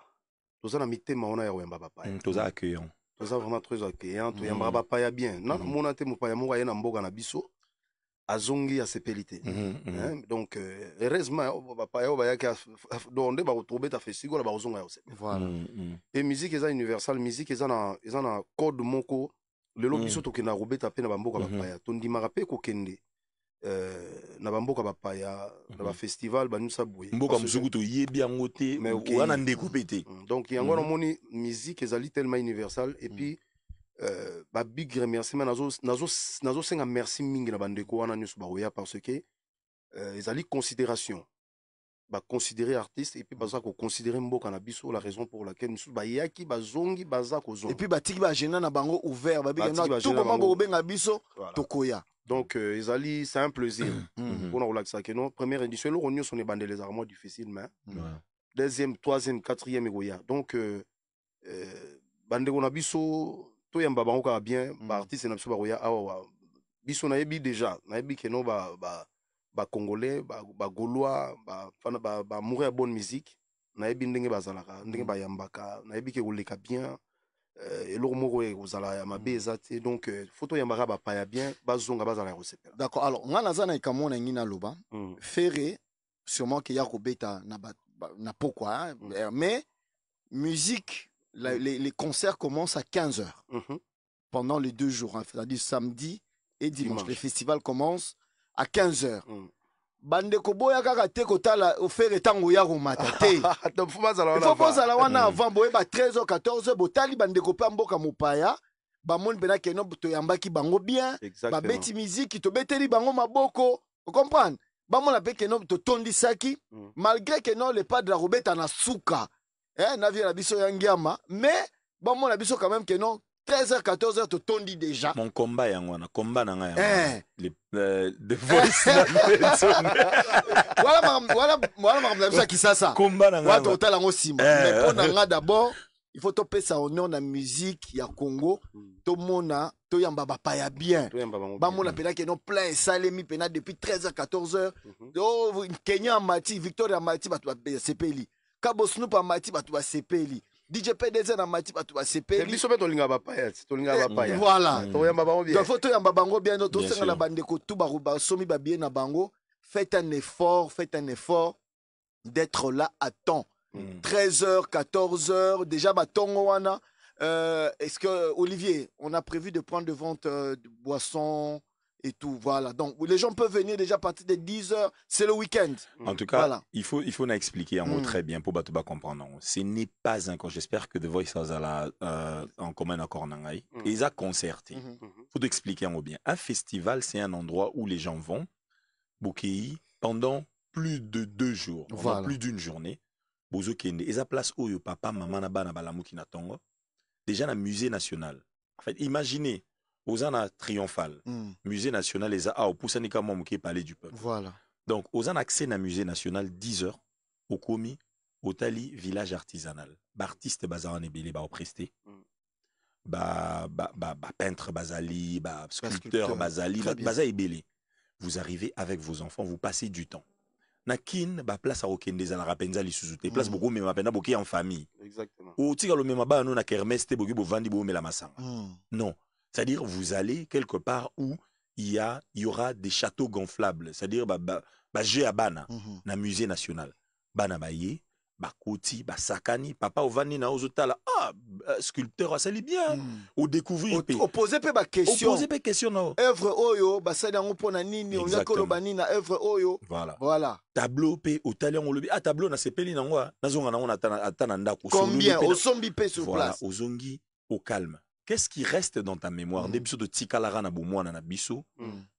tozana mitema ona ya wemba Bapaya. Toza accueillant. Toza vraiment très accueillant, to yamba Bapaya bien. Na mona te mopaya mo ya na mboka na biso. Azongi à sepelité. Donc heureusement Bapaya ba ya ka donde ba retrouver ta festival ba ozonga ya. Voilà. Et musique eza universal, musique eza na code moko. Le biso to kena robeta pe na bamboka Bapaya. Tondimaka pe ko kende. Na bamboka Bapaya na ba festival ba nusa boye. Mboka msuku to yebi yango te wana ndeko pété. Donc yango na moni musique ezali tellement universal et puis ba big remerciement nazo senga merci mingi na bandeko wana nyusu ba oya parce que ezali considération ba considérer artiste et puis baza ko considérer mboka na biso, la raison pour laquelle nyusu ba yaki bazongi baza ko zonga et puis ba tiki ba gena na bango ouvert ba bika na tout moment bo benga biso tokoya. Donc ezali c'est un plaisir pour nous relaxer que non première édition le ronyo sont les bandes les armoires difficiles mais deuxième troisième quatrième egoya. Donc bandeko na biso to yamba bango ka bien ba artiste na biso ba roya awa biso na yebi déjà na yebi que non ba congolais ba gaulois ba mourir bonne musique na yebi ndenge bazalaka ndenge ba yambaka na yebi ke oleka bien et lo moko ozala ya mabe ezate donc photo yambaka ba pa ya bien bazonga bazala resepela. D'accord. Alors nga nazana ikamona ngina loba Ferré sûrement que ya kobeta na pourquoi mais musique les concerts commencent à 15h pendant les 2 jours, hein, c'est-à-dire samedi et dimanche. Les festivals commencent à 15h. Bande koboya kaka te kotala ofere tango ya romata te. Il faut pas wana avant boye ba 13h 14h botali bande kopa mboka mopaya ba mon bena keno to yambaki bango bien ba beti musique to beteli bango maboko. Vous comprenez? Ba mon pe keno to tondi saki malgré que non le pas de la robeta na suka. Na vie la biso yangiama mais bon mon la biso quand même que non 13h 14h to tondi déjà mon combat yangwana combat na nga les de voice voilà ma biso qui ça combat na nga wa total ngo sima mais pour nga d'abord il faut topé ça honneur na musique ya Congo to mona to yamba Bapaya bien ba mona pena que non plein salemi pena depuis 13h 14h oh Kenya Mati Victoria Mati ba sepeli Kabo Snoop a mati batu ba sepeli. DJ PDZ na mati batu ba sepeli. Biso beto linga Bapaya, to linga Bapaya. Voilà. To yamba bango bien. Donc photo yamba bango bien to senga la bande ko tout ba somi ba bien na bango. Faites un effort d'être là à temps. 13h, 14h, déjà ba tongo wana. Est-ce que Olivier, on a prévu de prendre de vente de boissons et tout, voilà. Donc, les gens peuvent venir déjà à partir de 10h, c'est le week-end. En tout cas, voilà. il faut nous expliquer un mot très bien pour Batouba comprendre. Ce n'est pas encore, j'espère que The Voice a en commun accord Nangaï. Et ils ont concerté. Il faut expliquer un mot bien. Un festival, c'est un endroit où les gens vont, Bokei, pendant plus de 2 jours, pendant plus d'une journée. Bozo Kende. Ils ont place où papa, maman, nabana, balamuki na tongo. Déjà, dans le musée national. En fait, imaginez. Ozana triomphal, musée national les a au Poussanika Momoké palais du peuple. Voilà. Donc Ozana accès na musée national 10h au Komi, au Tali village artisanal. Artiste bazaran ebele ba presté. Peintre bazali, sculpteur bazali, baza ebele. Vous arrivez avec vos enfants, vous passez du temps. Nakin place à Okende za la rapenza li suzute. Place beaucoup mais mapena boké en famille. Exactement. Ou tika lo mema ba no na kermesse te boki bo vandi bo mela masanga. Non. C'est-à-dire, vous allez quelque part où il y aura des châteaux gonflables. C'est-à-dire, j'ai à Bana, dans le musée national. Bana Baye, bakoti basakani papa ovani na ozotala sculpteur asali bien au découvrir opposer pe ba question na œuvre oyo basali yango pona nini on a koloba nini na œuvre oyo voilà tableau pe otali yango lobi tableau na sepeli nango nazonga nango atana ndako combien osombi pe sur place ozongi au calme. Qu'est-ce qui reste dans ta mémoire de biso de tikalara na bomwana na biso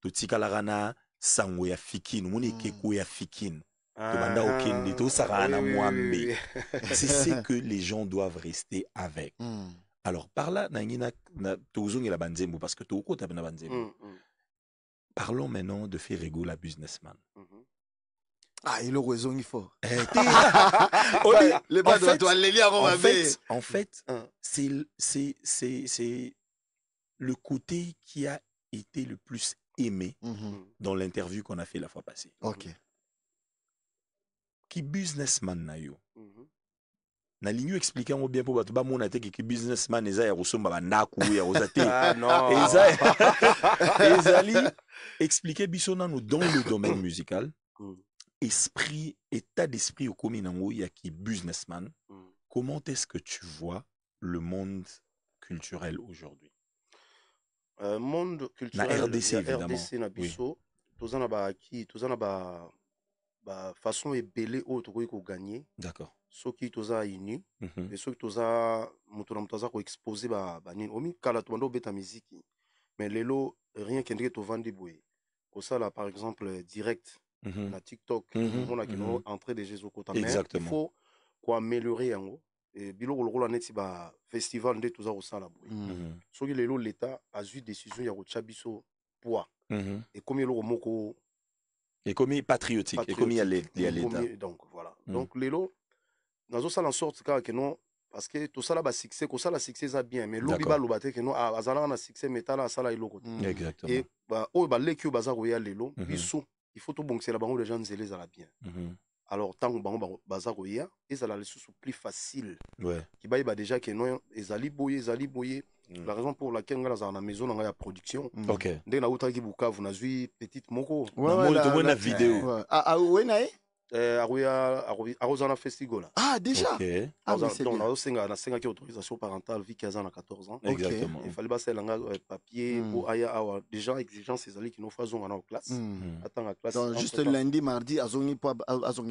to tikalara na sango ya fikine moni keko ya fikine c'est ce que les gens doivent rester avec. Alors par là parce que parlons maintenant de Ferrego la businessman. Il a raison, il faut. En fait, c'est le côté qui a été le plus aimé dans l'interview qu'on a fait la fois passée. Ok. Qui businessman na yo. Na ligne expliquer mo bien pour bato ba mona te ki businessman eza ya kosomba bandaku ya kozate. Non. Ezali expliquer biso nanu dans le domaine musical. Esprit, état d'esprit au commun nango ya ki businessman. Comment est-ce que tu vois le monde culturel aujourd'hui? Monde culturel na RDC évidemment. RDC na biso, tozana ba ki, tozana ba façon ebele oyo tokoki koganye. D'accord. Soki toza uni et soki toza moto na moto aza koexpose banini omi kala tobanda obeta miziki mais lelo rien kendeke tovandi boye kosala par exemple direct na TikTok omona kino entrée de Jésus kota mais il faut koaméliorer yango biloko lokola neti ba festival nde toza kosala boye soki lelo l'état azwi décision ya kotia biso poids ekomi eloko moko ekomi patriotique ekomi ya l'état donc voilà donc lelo nazo sala en sorte que non parce que tout ça là ba succès ko sala succès ça bien mais lobi ba lobate que non azala na succès metala sala iloko exactement et ba o ba leki o baza ko ya lelo biso il faut to bonksela bango les gens nzele za la bien alors tant bango baza ko ya et ça la le sous plus facile qui ba déjà que non ezali boye la raison pour laquelle on a na maison na ya production ndé na uta ki Bukavu na zui petite moko na vidéo Arozana Festigola. Déjà donc on a 5 autorisation parentale vu qu'elle a 14 ans. Exactement. Il fallait passer le papier pour avoir déjà exigence ces alliés qui nous faisons en classe. Attends la classe. Donc juste lundi mardi azongi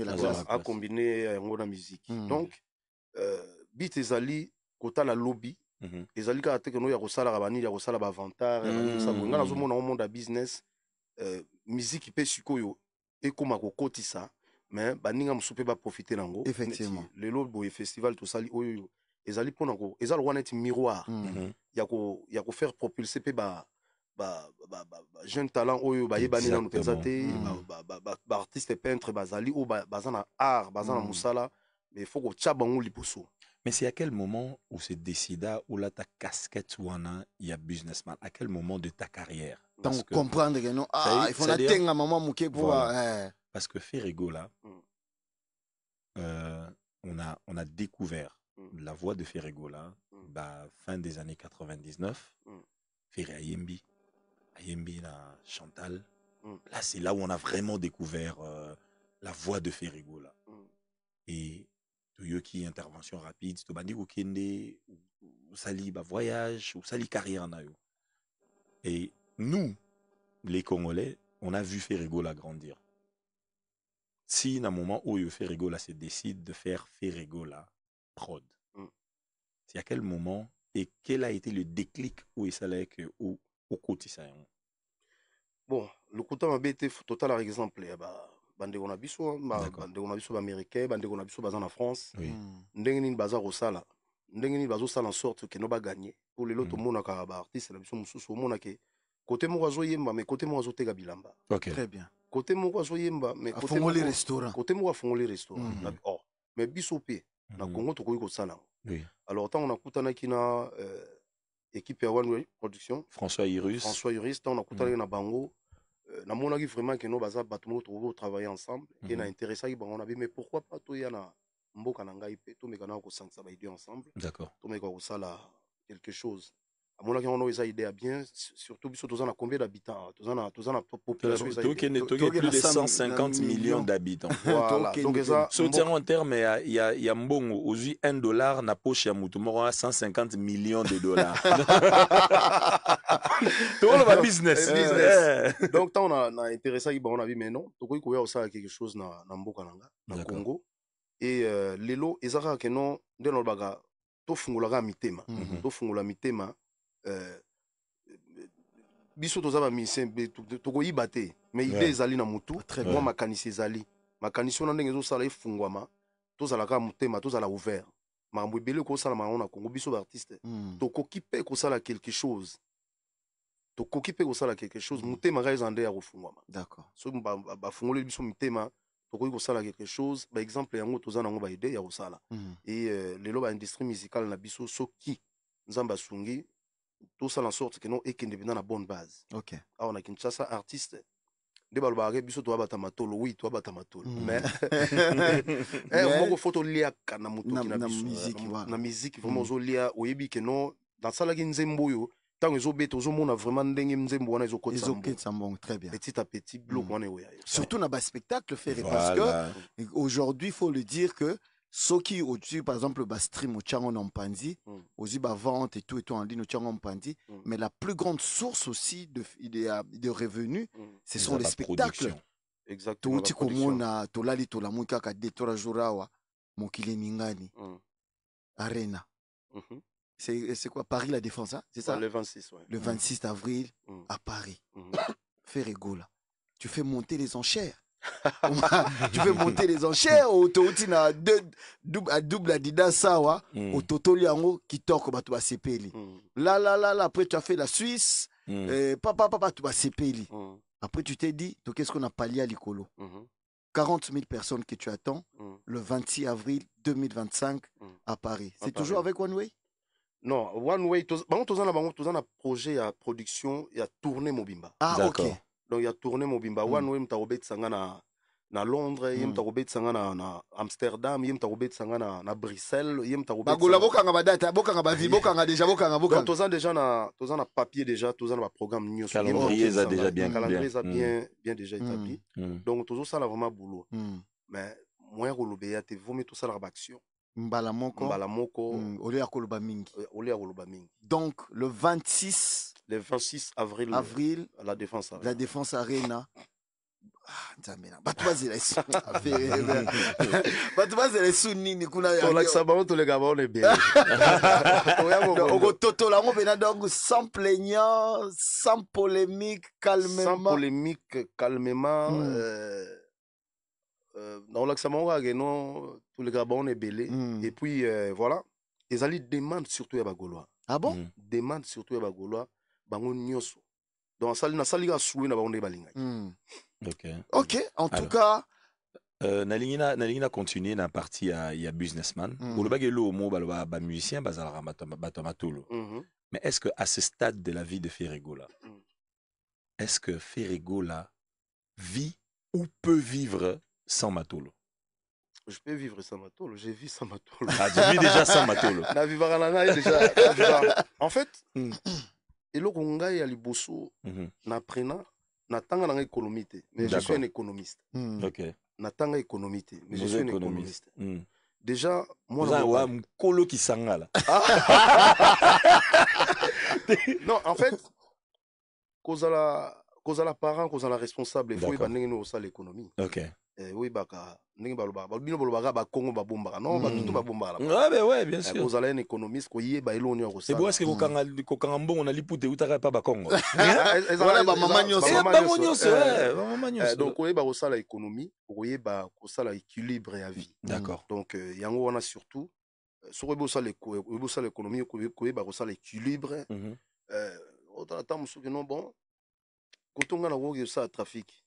la classe à combiner la musique. Donc bit les alliés kota la lobby les alliés ka te que nous ya kosala rabani ya kosala ba vantar ça bonga na zo mona au monde business musique pe sikoyo et comme akokotisa mais baninga musupe ba profiter nango effectivement lelo boye festival to sali oyo ezali pona ko ezali wana ti miroir ya ko faire propulser pe ba jeune talent oyo ba yebani na mutezate ba artiste peintre bazali ou bazana art bazana musala mais il faut ko tchabango liposo. Mais c'est à quel moment où c'est décida où là ta casquette wana ya businessman, à quel moment de ta carrière? Donc comprendre que non il faut atteindre maman mouké pour parce que Ferrego là on a découvert la voix de Ferrego là fin des années 99 Ferré Ayembi na Chantal là c'est là où on a vraiment découvert la voix de Ferrego là et qui intervention rapide to bandi ko kende ou sali ba voyage ou sali carrière na yo et nous les Congolais on a vu Ferrego là grandir. Si, à un moment où Ferrego là se décide de faire Ferrego là prod, c'est à quel moment et quel a été le déclic où il s'allait que au quotidien? Bon, le côté m'a été total par exemple, bande on a biso, bande on a biso américain, bande on a biso bazan en France, ndengeni bazar au sala, ndengeni bazo sala en sorte que no ba gagner pour les autres monde ka ba artiste la biso mususu mona ke côté mo azo yemba mais côté mo azo tega bilamba. Très bien. Côté mo azo yemba mais côté mo les restaurants. Côté mo afongoli restaurant. Oh, mais biso pe na Congo to koyi ko sala. Oui. Alors tant on a kutana kina équipe ya One Production, François Irus, tant on a kutana na bango na monaki vraiment que no baza bato mo to travailler ensemble et na intéressé bango na bi mais pourquoi pas to ya na mboka na ngai pe to mekana ko sangisa ba idée ensemble. D'accord. To meka ko sala quelque chose amonaki on eza idée à bien surtout biso tozana combien d'habitants tozana population plus de 150 millions d'habitants. Voilà donc ça soutien en terme il y a mbongo aujourd'hui $1 na poche ya mutu moko 150 millions de dollars. Tout le business. Donc tant on a intéressé on a vu mais non tokoki koya osala quelque chose na mboka nanga na Congo et lelo ezaka ke non ndeno baga to fungulaka mitema to fungula mitema biso tozaba mission tokoyiba te mais idée ezali na mutu moi makanisi ezali makanisi na ndenge ezosala efungwama tozalaka mutema tozala ouvert makambo ebele kosala makambo na Congo biso baartiste tokoki pe kosala quelque chose mutema ka eza nde ya kofungwama d'accord so bafungoli biso mitema tokoki kosala quelque chose ba exemple yango toza nango ba idée ya kosala et lelo ba industrie musicale na biso soki nzamba sungi tosala en sorte que non ekende bina na bonne base OK awa na Kinshasa artiste nde balobaka biso toabata matolo oui toabata matolo mais moko photo liaka na motoki na biso na musique vraiment ozolia oyebi ke non nasalaki nzembo oyo tant ezobeta ozomona vraiment ndenge nzembo wana ezokotisa mbongo très bien petit à petit bloc wana oya surtout na ba spectacle faire parce que aujourd'hui il faut le dire que ceux qui au-dessus par exemple ba stream au Tchango Nampandi aussi ba vente et tout en ligne au Tchango Nampandi mais la plus grande source aussi de revenus ce sont les spectacles exactement tout komona tolali tolamu kaka de tora jourawa mokili ningani arena c'est quoi Paris la Défense hein? C'est ça le 26 ouais. Le 26 avril à Paris fais rigola tu fais monter les enchères tu fais monter les enchères autoutina double Adidas sawa autotoli yango kitoko bato ba sepeli là après tu as fait la Suisse papa tu ba sepeli après tu t'es dit qu'est-ce qu'on a pallié à l'icolo 40 000 personnes que tu attends le 26 avril 2025 à Paris c'est toujours avec One Way non One Way tozana projet ya production ya tourner mobimba OK donc il y a tourné mobimba One Way mtakobetsanga na Londres yem takobetsanga na Amsterdam yem takobetsanga na Bruxelles yem takobetsanga bokanga badata bokanga bavi bokanga déjà donc tozana na papier déjà tozana ba programme nyos calendrier ça déjà bien déjà établi donc tozosala vraiment boulot mais moyen kolobeya te vomi tosala ba action mbala moko olia koloba mingi donc le 26 avril à la Défense Arena bato bazela esu nini kuna okototola yango pena donc sans plaignant sans polémique calmement naolakisa bango kaka non toleka bango na ebele et puis voilà ezali demande surtout ya bagaulois bon demande surtout ya bagaulois bango nyonso donc nasali kaka souwe na bango nde balingaki OK en tout cas nalingi na continuer na partie ya businessman olobaki elo mo baloba ba musicien bazalaka bato matolo mais est-ce que à ce stade de la vie de Ferregola est-ce que Ferregola vit ou peut vivre sans matolo? Je peux vivre sans matolo, j'ai vu sans matolo. Ah, tu vis déjà sans matolo. En fait, eloko ngai ya liboso na prena na tanga na économie te, mais je suis un économiste. OK. Na tanga économie te, mais je suis un économiste. Déjà moi na mkolo ki sangala. Non, en fait, kozala parent, kozala responsable, il faut y ndenge no osala l'économie. OK. Oui baka ndenge balobaka bino balobaka ba Congo ba bombaka non ba tutu ba bombaka là ouais bien sûr kozala un économiste ko yeba eloni ya kosala c'est bon est-ce que kokanga mbongo na lipute utaka pa ba Congo voilà ba mama nyonso donc oyeba kosala économie oyeba kosala équilibre ya vie d'accord donc yango wana surtout soko oyeba kosala économie oyeba kosala équilibre otala musuki non bon kotonga na wogi osala trafic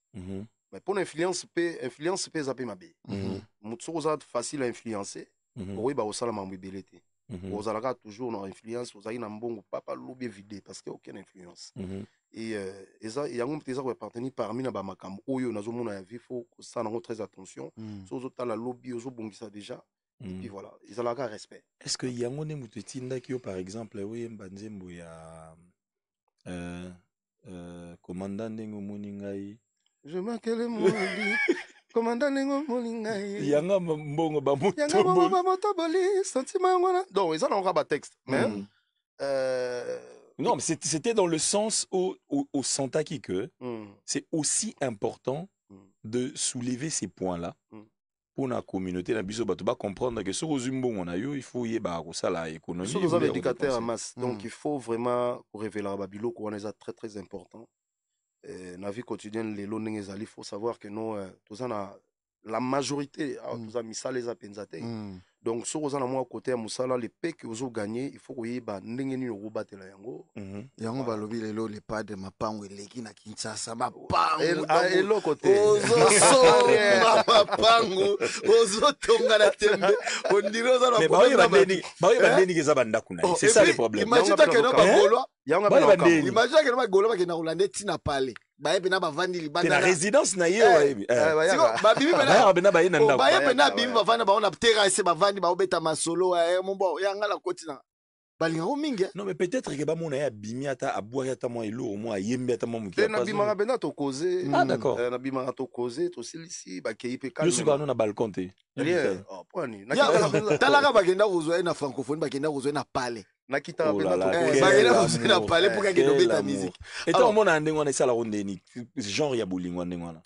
mais pour l'influence peut zapper ma bé mutso za facile à influencer oui ba osala mambo belete ozalaka toujours na influence ozali na mbongo papa lobi vidé parce que aucune influence et eza yango mteza ko appartenir parmi na ba makambo oyo nazomona ya vifo ko sana ngo très attention so ozotala lobi ozobongisa déjà Et puis voilà, ils ont un respect. Est-ce que yango ne mutetinda kyo par exemple oui mbanzembo ya commandant ndengo moningai je m'appelle Moli commandant ndengo moningai yanga mbongo ba moto yanga mbongo ba moto boli sentiment ngona donc ils ont encore ba texte mais non mais c'était dans le sens au sentaki que c'est aussi important de soulever ces points là pour la communauté, la biso bato ba comprendre que ce qu'on a eu, il faut y ba ko sala économie. Nous sommes éducateurs en masse, donc il faut vraiment révéler la babilo qu'on est très très important. Dans la vie quotidienne, les lois il faut savoir que nous, tous la majorité, tous a mis ça les apenzate. Donc sur aux moi côté à Moussala, les paix que vous gagnez, il faut que ba ndengeni no battre la yango. Yango ba lobi lelo les pas de ma pango eleki na Kinshasa ma pango. Et l'autre côté. Ozo ma pango, ozo tonga na tembe. On dirait ça mais ba ndeni ke za banda kuna. C'est ça le problème. Imagine que no ba golo. Imagine que no ba golo ba ke na Hollandais tina pale. Ba ebe na ba vandi libanda. La résidence na ye wa ebi. Ba bibi bena ba ina ndako. Ba ebe na bibi ba vanda ba on a terrasse ba vandi ba obeta masolo mon bon yanga la kotina. Non mais peut-être que ba mona ya bimi ata abwa ata mo ilo au moins yembi ata mo mukia. Na bima bena to causer. Ah d'accord. Na bima to causer to silisi ba ke ipe calme. Je suis na balcon te. Rien. Oh point. Talaka ba kenda rozo na francophone ba kenda rozo na parler. Na kita bena to causer. Ba kenda rozo na parler pour que kendo beta musique. Et toi mona ndengwa na sala rondeni genre ya bolingo ndengwa na.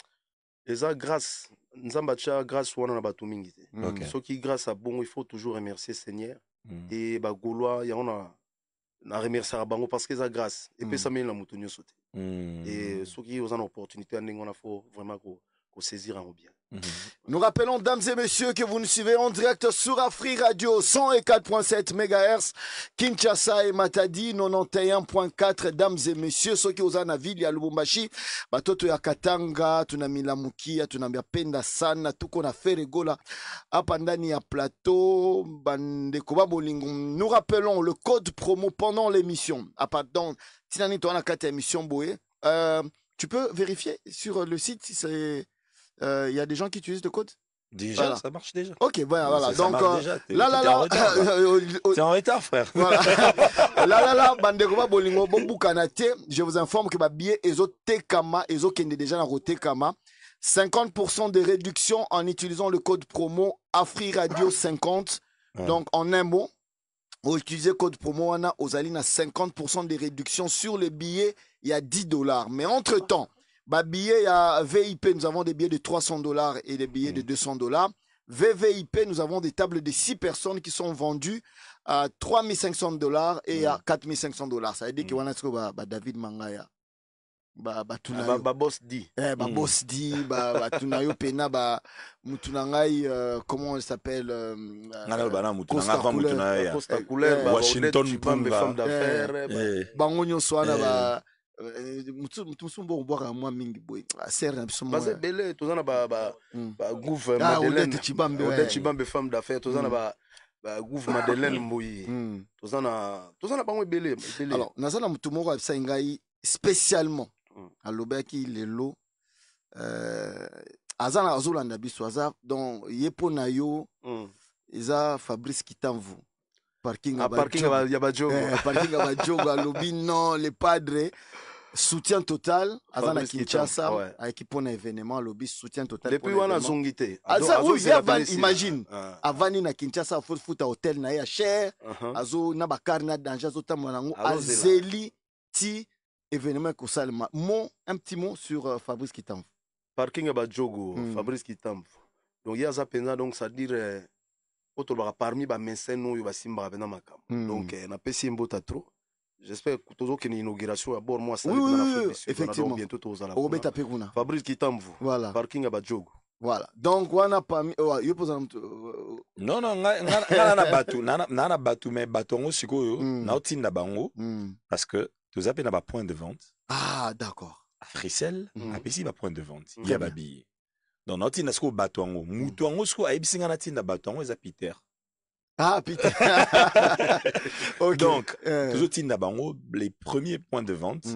Eza grâce nzamba cha grâce wana na batu mingi te. Ce qui grâce à bon il faut toujours remercier Seigneur. Et bah Gaulois y en a remercier bango parce que ça grâce et puis ça met la moutonio sauter et ceux qui ont une opportunité on a faut vraiment qu'on saisir en bien. Nous rappelons, dames et messieurs, que vous nous suivez en direct sur Afri Radio 104.7 MHz, Kinshasa et Matadi 91.4. Dames et messieurs, ceux qui ont na ville ya Lubumbashi, batoto ya Katanga, tunamila mukia, tunambia penda sana, tuko na Feregola, apandani ya plateau, bande koba bolingo. Nous rappelons le code promo pendant l'émission. Pardon, tinani to na kata émission boé. Tu peux vérifier sur le site si c'est y a des gens qui utilisent le code? Déjà, voilà. Ça marche déjà. Ok, voilà. Donc, c'est en retard, frère. Voilà. Bandeko bolingo bombu kanate. Je vous informe que ma billet ezo tekama, ezo kende déjà na rotekama. 50% de réduction en utilisant le code promo Afri Radio 50. Donc, en un mot, vous utilisez le code promo, on a aux alines à 50% de réduction sur le billet. Il y a $10. Mais entre-temps, billets à VIP, nous avons des billets de $300 et des billets de $200. VVIP, nous avons des tables de 6 personnes qui sont vendues à $3,500 et à $4,500. Ça veut dire que David Mangaya. Boss dit. Boss dit, tunayo pena, mutunangai, comment elle s'appelle? Costa Couleur, Washington Pumba, femme d'affaires. Bangonyo Swana, mutumbo boire moi mingi boy serre absolument parce belé tozana ba gouv Madeleine Chibambe femme d'affaires tozana ba gouv Madeleine Mboyi tozana bango belé. Alors nazana mutumoko abisa ngai spécialement alobaki lelo azana azolanda biso aza donc yepo na yo eza Fabrice Kitamvu parking ya bajogo parking ya bajogo alobi non les padres soutien total azana Kinshasa avec pour un événement lobby soutien total depuis wana zongité imagine avani na Kinshasa foot hotel na ya cher azo na bakar na danger azo tamona ngo azeli ti événement ko salma un petit mot sur Fabrice Kitamvu parking ba jogo Fabrice Kitamvu donc il y a ça penza donc ça dire parmi ba médecins no yo basimba bena makam donc na pesi mbota trop. J'espère que tout une inauguration à bord moi ça effectivement bientôt tous à la Fabrice Kitamvu voilà parking à Badjogo voilà donc wana parmi yo pose non nana batu mais batongo sikoyo na otinda bango parce que tous appels na point de vente d'accord Frissel apesi ba point de vente il y a babi donc na otinda siko batongo mutongo siko ayibisinga na tinda batongo eza Peter. Peter. Okay. Donc, les premiers points de vente,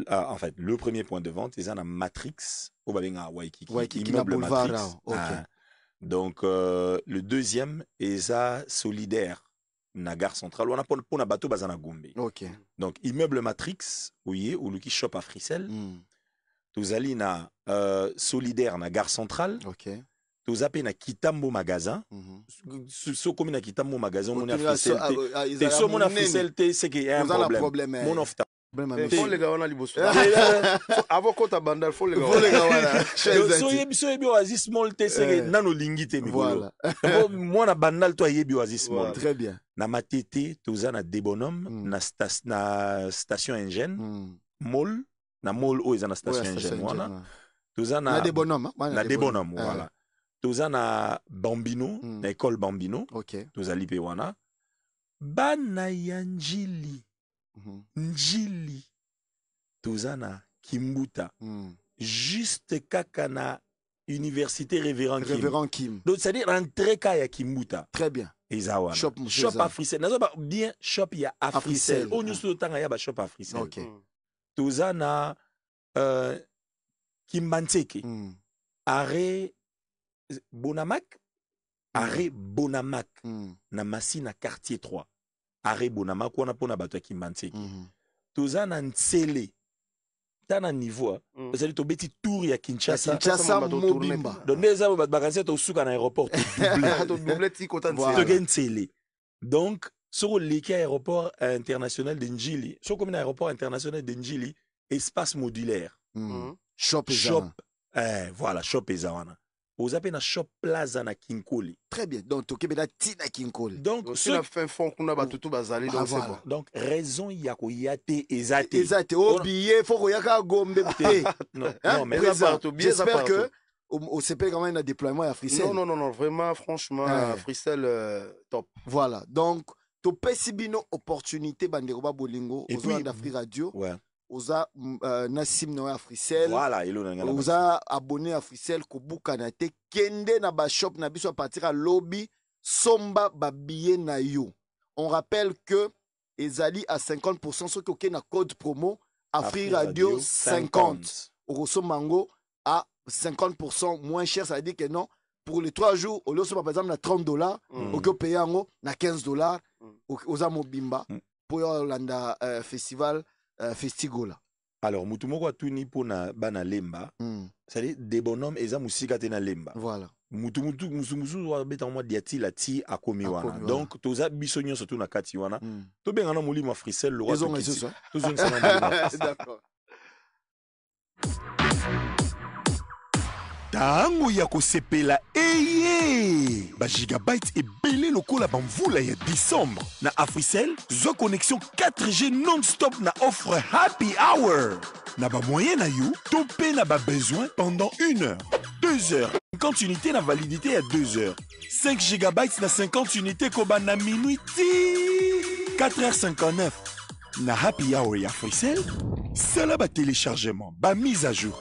en fait, le premier point de vente, c'est un Matrix, au Waikiki, immeuble Matrix. Donc, le deuxième est ça solidaire. Na gare centrale, on a pour na bateau bazana Gombe. Ok. Donc, immeuble Matrix, oui, ou le qui shop à Frissel. Tozali na solidaire na gare centrale. Ok. Tozape na Kitambo magasin. So comme na Kitambo magasin, mon a Frissel. Te so mon a Frissel, c'est qu'il y a un problème. Mon ofta. Faut les gars on a liboso. Avant qu'on t'abandonne, faut les gars. Faut les gars. So yebi oasis small te c'est nano lingite mi voilà. Moi na bandal toi yebi oasis small. Très bien. Na matete toza na debonhomme na station engine mall na mall o eza na station engine wana. Toza na debonhomme na debonhomme voilà. Toza na Bambino na école Bambino. OK. Toza lipe wana. Bana yanjili Njili Tozana Kimbuta juste kaka na université Révérend Kim. Donc c'est-à-dire rentrer kaya Kimbuta. Très bien. Ezawana. Shop à Frissel. Nazo bien shop ya à Frissel. On nous tanga ya ba shop à Frissel. OK. Tozana Kimbanseke. Arrêt Bonamak. Arrêt Bonamak na Massina quartier 3. Arrêt Bonamak on a pona bato ya Kimbanseke. Toza na Ntsele. Tana niveau. C'est-à-dire to beti tour ya Kinshasa. Kinshasa mobimba. Donc les abo bakanse to suka na aéroport to doublé ti kota Ntsele. To Ntsele. Donc sur le aéroport international de Njili, sur comme aéroport international de Njili, espace modulaire. Shop. Voilà, shop ezawana. Vous avez un shop plaza na Kinkoli. Très bien. Donc, tu as tina Kinkoli. Donc, c'est la fin fond qu'on a battu tout bazali. Donc, c'est bon. Donc, raison yako yate ezate. Ezate. Au billet, faut qu'on yaka gombe. Non, mais j'espère que au CP quand même un déploiement à Frissel. Non, vraiment, franchement, Frissel, top. Voilà. Donc, tu peux si bien opportunité banderoba bolingo aux d'Afrique Radio. Ouais. Oza Nassim Noé à Frissel. Voilà, oza abonné à Frissel Kobuka na te kende na ba shop na biso à partir à lobby somba ba billet na yo. On rappelle que ezali à 50% ce que na code promo Afrique Radio 50. Oroso mango à 50% moins cher, ça veut dire que non pour les 3 jours au lieu de par exemple na $30 au que payer en na $15 oza mobimba pour Yolanda festival Festigola. Alors, mutumoko atuni pona bana lemba. C'est-à-dire des bonhommes eza musika te na lemba. Voilà. Musu wa beta moi diati la ti akomi wana. Donc toza biso nyonso tu na kati wana. To benga na mulima Frissel le roi. D'accord. Tango ya kosepela eye ba gigabyte ebele lokola bamvula ya décembre na Africell zo connexion 4G non-stop na offre happy hour na ba moyen na yo to pe na ba besoin pendant 1 heure 2 heures 50 unités na validité à 2 heures 5 gigabytes na 50 unités koba na minuit 4h59 na happy hour ya Africell. Sala ba téléchargement, ba mise à jour.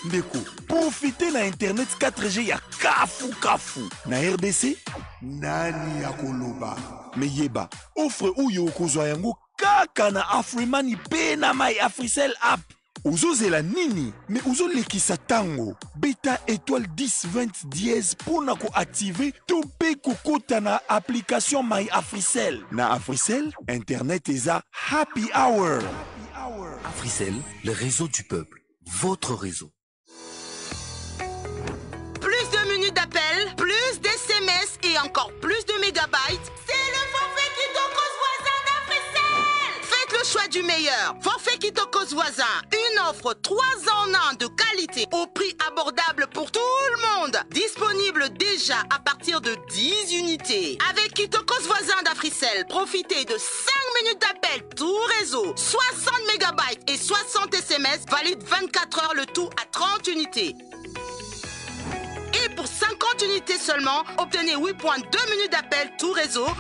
Ndeko, profitez na internet 4G ya kafu. Na RDC, nani ya koloba. Meyeba, offre ou yo kozwa yango kaka na Afriman pe na my Africell app. Ozozela nini, mais ozolekisa tango. Beta étoile 1020 dièse pour na ko activer to pe kokota na application my Africell. Na Africell, internet eza happy hour. Africell, le réseau du peuple. Votre réseau. Plus de minutes d'appel, plus d'SMS et encore plus de mégabytes. C'est le forfait Kitokos Voisin d'Africell. Faites le choix du meilleur. Forfait Kitokos Voisin. Une offre 3 en 1 de qualité au prix abordable pour tout le monde. Disponible déjà à partir de 10 unités. Avec Kitokos Voisin d'Africell, profitez de 5 minutes d'appel tout réseau, 60 mégabytes et 60 SMS, valide 24 heures le tout à 30 unités. Et pour 50 unités seulement, obtenez 8,2 minutes d'appel tout réseau, 120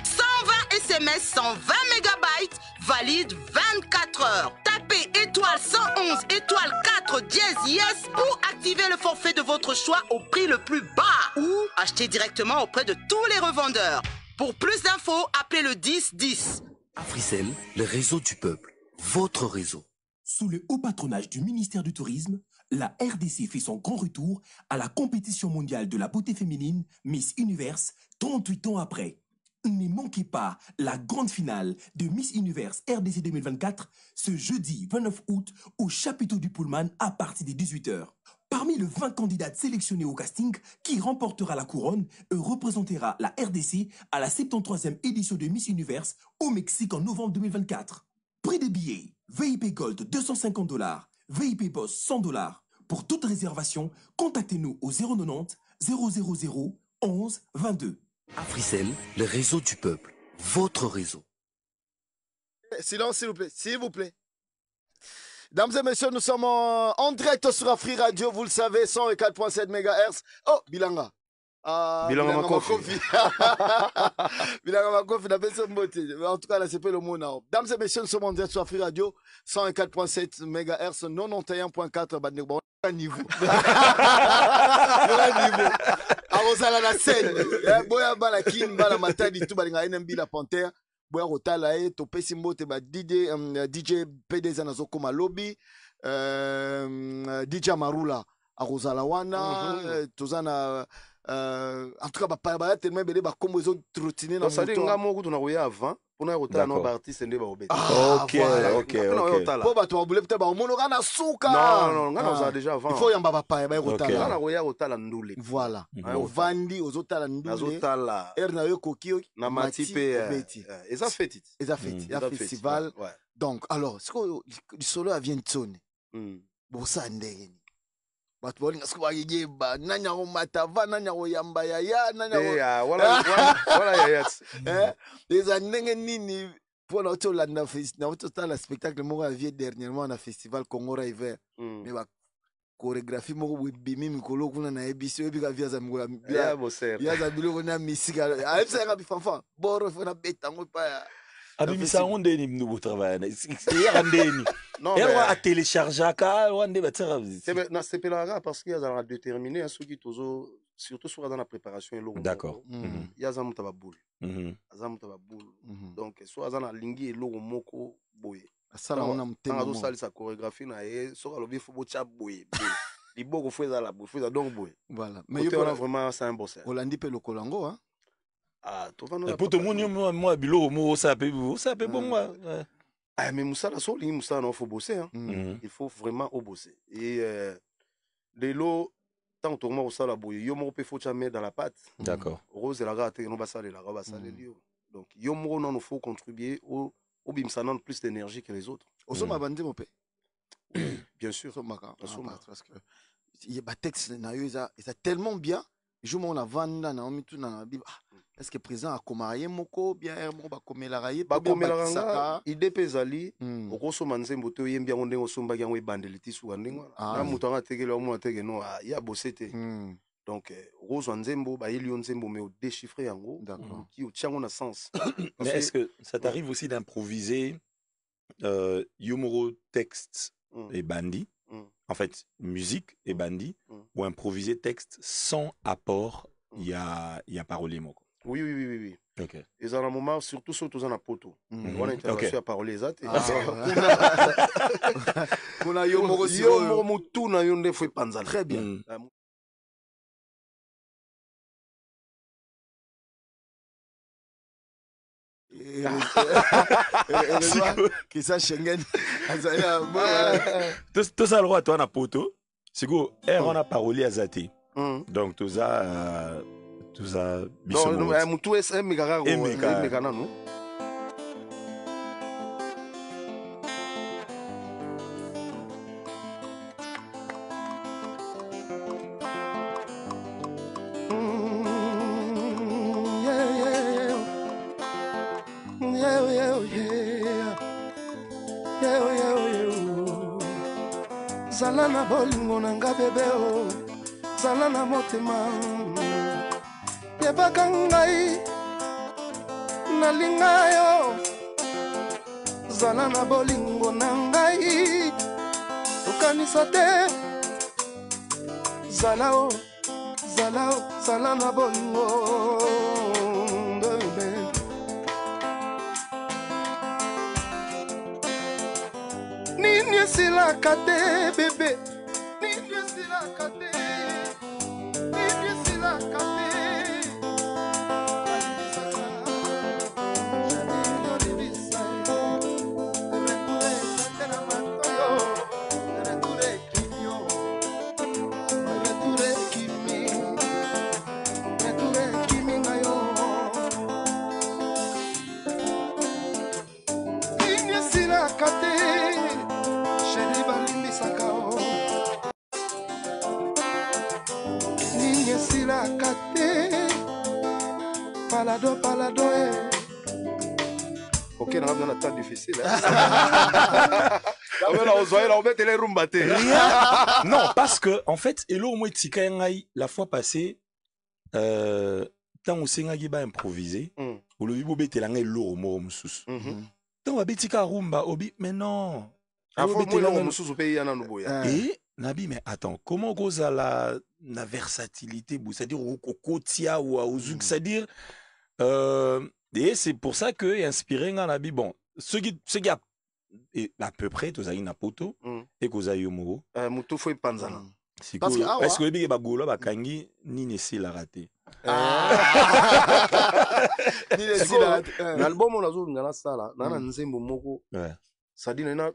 SMS, 120 mégabytes, valide 24 heures. Tapez étoile 111, étoile 4, dièse yes pour activer le forfait de votre choix au prix le plus bas ou achetez directement auprès de tous les revendeurs. Pour plus d'infos, appelez le 1010. Africell, le réseau du peuple. Votre réseau. Sous le haut patronage du ministère du Tourisme, la RDC fait son grand retour à la compétition mondiale de la beauté féminine Miss Univers 38 ans après. Ne manquez pas la grande finale de Miss Univers RDC 2024 ce jeudi 29 août au chapiteau du Pullman à partir des 18h. Parmi les 20 candidates sélectionnées au casting, qui remportera la couronne et représentera la RDC à la 73e édition de Miss Univers au Mexique en novembre 2024. Prix des billets, VIP Gold $250, VIP Boss $100. Pour toute réservation, contactez-nous au 090 000 11 22. Africell, le réseau du peuple, votre réseau. Silence, s'il vous plaît, s'il vous plaît. Dames et messieurs, nous sommes en direct sur Afri Radio, vous le savez, 104.7 MHz. Oh, Bilanga. Bilanga Makofi. Bilanga Makofi, en tout cas, là, c'est pas le mot. Dames et messieurs, nous sommes en direct sur Afri Radio, 104.7 MHz, 91.4 Bandegbo. Niveau. Arosala la scène. Boya bala kin bala matadi tu balinga NMB la Panthère. Boya rotala e topesi mbote ba DJ PDZ na zokoma lobby. DJ Marula arosala wana tozana en tout cas ba tellement belé ba kombo zo trotiner na moto. Ça dit ngamo ku tuna koya avant. Pour nous rotala no ba artiste ndé ba obeta. OK. Pour ba to bule peut-être ba omonoka na suka. Non, ngana za déjà avant. Il faut yamba ba pa ba rotala. Ngana koya rotala ndule. Voilà. Ovandi ozotala ndule. Azotala. Erna yo kokio na matipe eza fête. Eza fête, ya festival. Donc alors, ce que le solo a vient tsone. Bosa ndenge. But bowling as kwa yeba nanya ko matava nanya ko yamba ya nanya ko wala ya les anenge nini pour na Tolanda na total spectacle mo avié dernièrement na festival Congo River mais ba chorégraphie mo bimi mikolo kuna na ebisi ebika via za mgo ya boser ya za biloko na misika aipsa nga bifanfa boro fona betango pa abimisa onde ni mnubu travail ya ndeni non mais a télécharger ka wande batira na sepelanga parce qu'il y a dans déterminer ceux qui toujours surtout sur dans la préparation et l'eau. D'accord. Il y a zamu tababoul. Azamu tababoul. Donc soit dans la lingi et l'eau moko boye. Ça on a mtema. Dans ça sa chorégraphie na et sur le bif bocha boye. Il boko feza la boye feza donc boye. Voilà. Mais il y a vraiment ça un bosseur. Olandi pe lokolango hein. Ah, tu vas pour tout le monde moi bilo mo ça peut bon moi. Ah mais Moussa la soli Moussa non faut bosser hein. Il faut vraiment bosser. Et de l'eau tant que moi au sala boye yo mo pe faut jamais dans la pâte. D'accord. Rose la gâte non ba saler la ba saler lio. Donc yo mo non faut contribuer au bimsa non plus d'énergie que les autres. Au soma bande mon pé. Bien sûr. Parce que il y a texte na yo ça tellement bien. Je m'en avanda na omi tout na bible. Est-ce que présent a komarié moko bien mo ba komela raye ba komela nga idée pezali okoso manzembo to yembi ngo ndengo somba yango ebandeli tisu ndengo na muto nga tekelo mo ateke no ya bossete. Donc rose nzembo ba ili nzembo mais au déchiffrer yango qui au tiango na sens. Mais est-ce que ça t'arrive aussi d'improviser yomoro texte et bandi en fait musique et bandi ou improviser texte sans apport il y a parole moko. Oui. OK. Et dans un moment surtout surtout dans la poto. On a intervention à parler exact. Kuna yo mutu na yo ndefo panza. Très bien. Qui ça Schengen. Tout ça le roi toi na poto. Sigo on a parole azate. Donc tout ça biso non mutu est migara migana no zala na bolingo nanga bebe o zala na motema yebaka ngai nalinga yo zala na bolingo na ngai okanisa te zala o zala na bolingo bebe nini esilaka te bebe nini Palado, ok, on a besoin d'un temps difficile. Non, parce que, en fait, Elo moi la fois passée, tant on s'est improvisé, ou le bibo bête l'angé l'eau au moussous. Tant on a betika rumba, obi, mais non. Et, Nabi, mais attends, comment cause à la versatilité, c'est-à-dire au kotia ou au zouk, c'est-à-dire, et c'est pour ça que inspiré Nabi, bon, ce qui a à peu près, tu as une poto, et que tu as eu mot. Moutou foi panzana. Parce que, est-ce que le big bagolo, bakangi, ni ne s'il a raté. Ni ne s'il a raté. L'album, on a joué dans la salle, dans un nzembo moko. Ça dit, nana.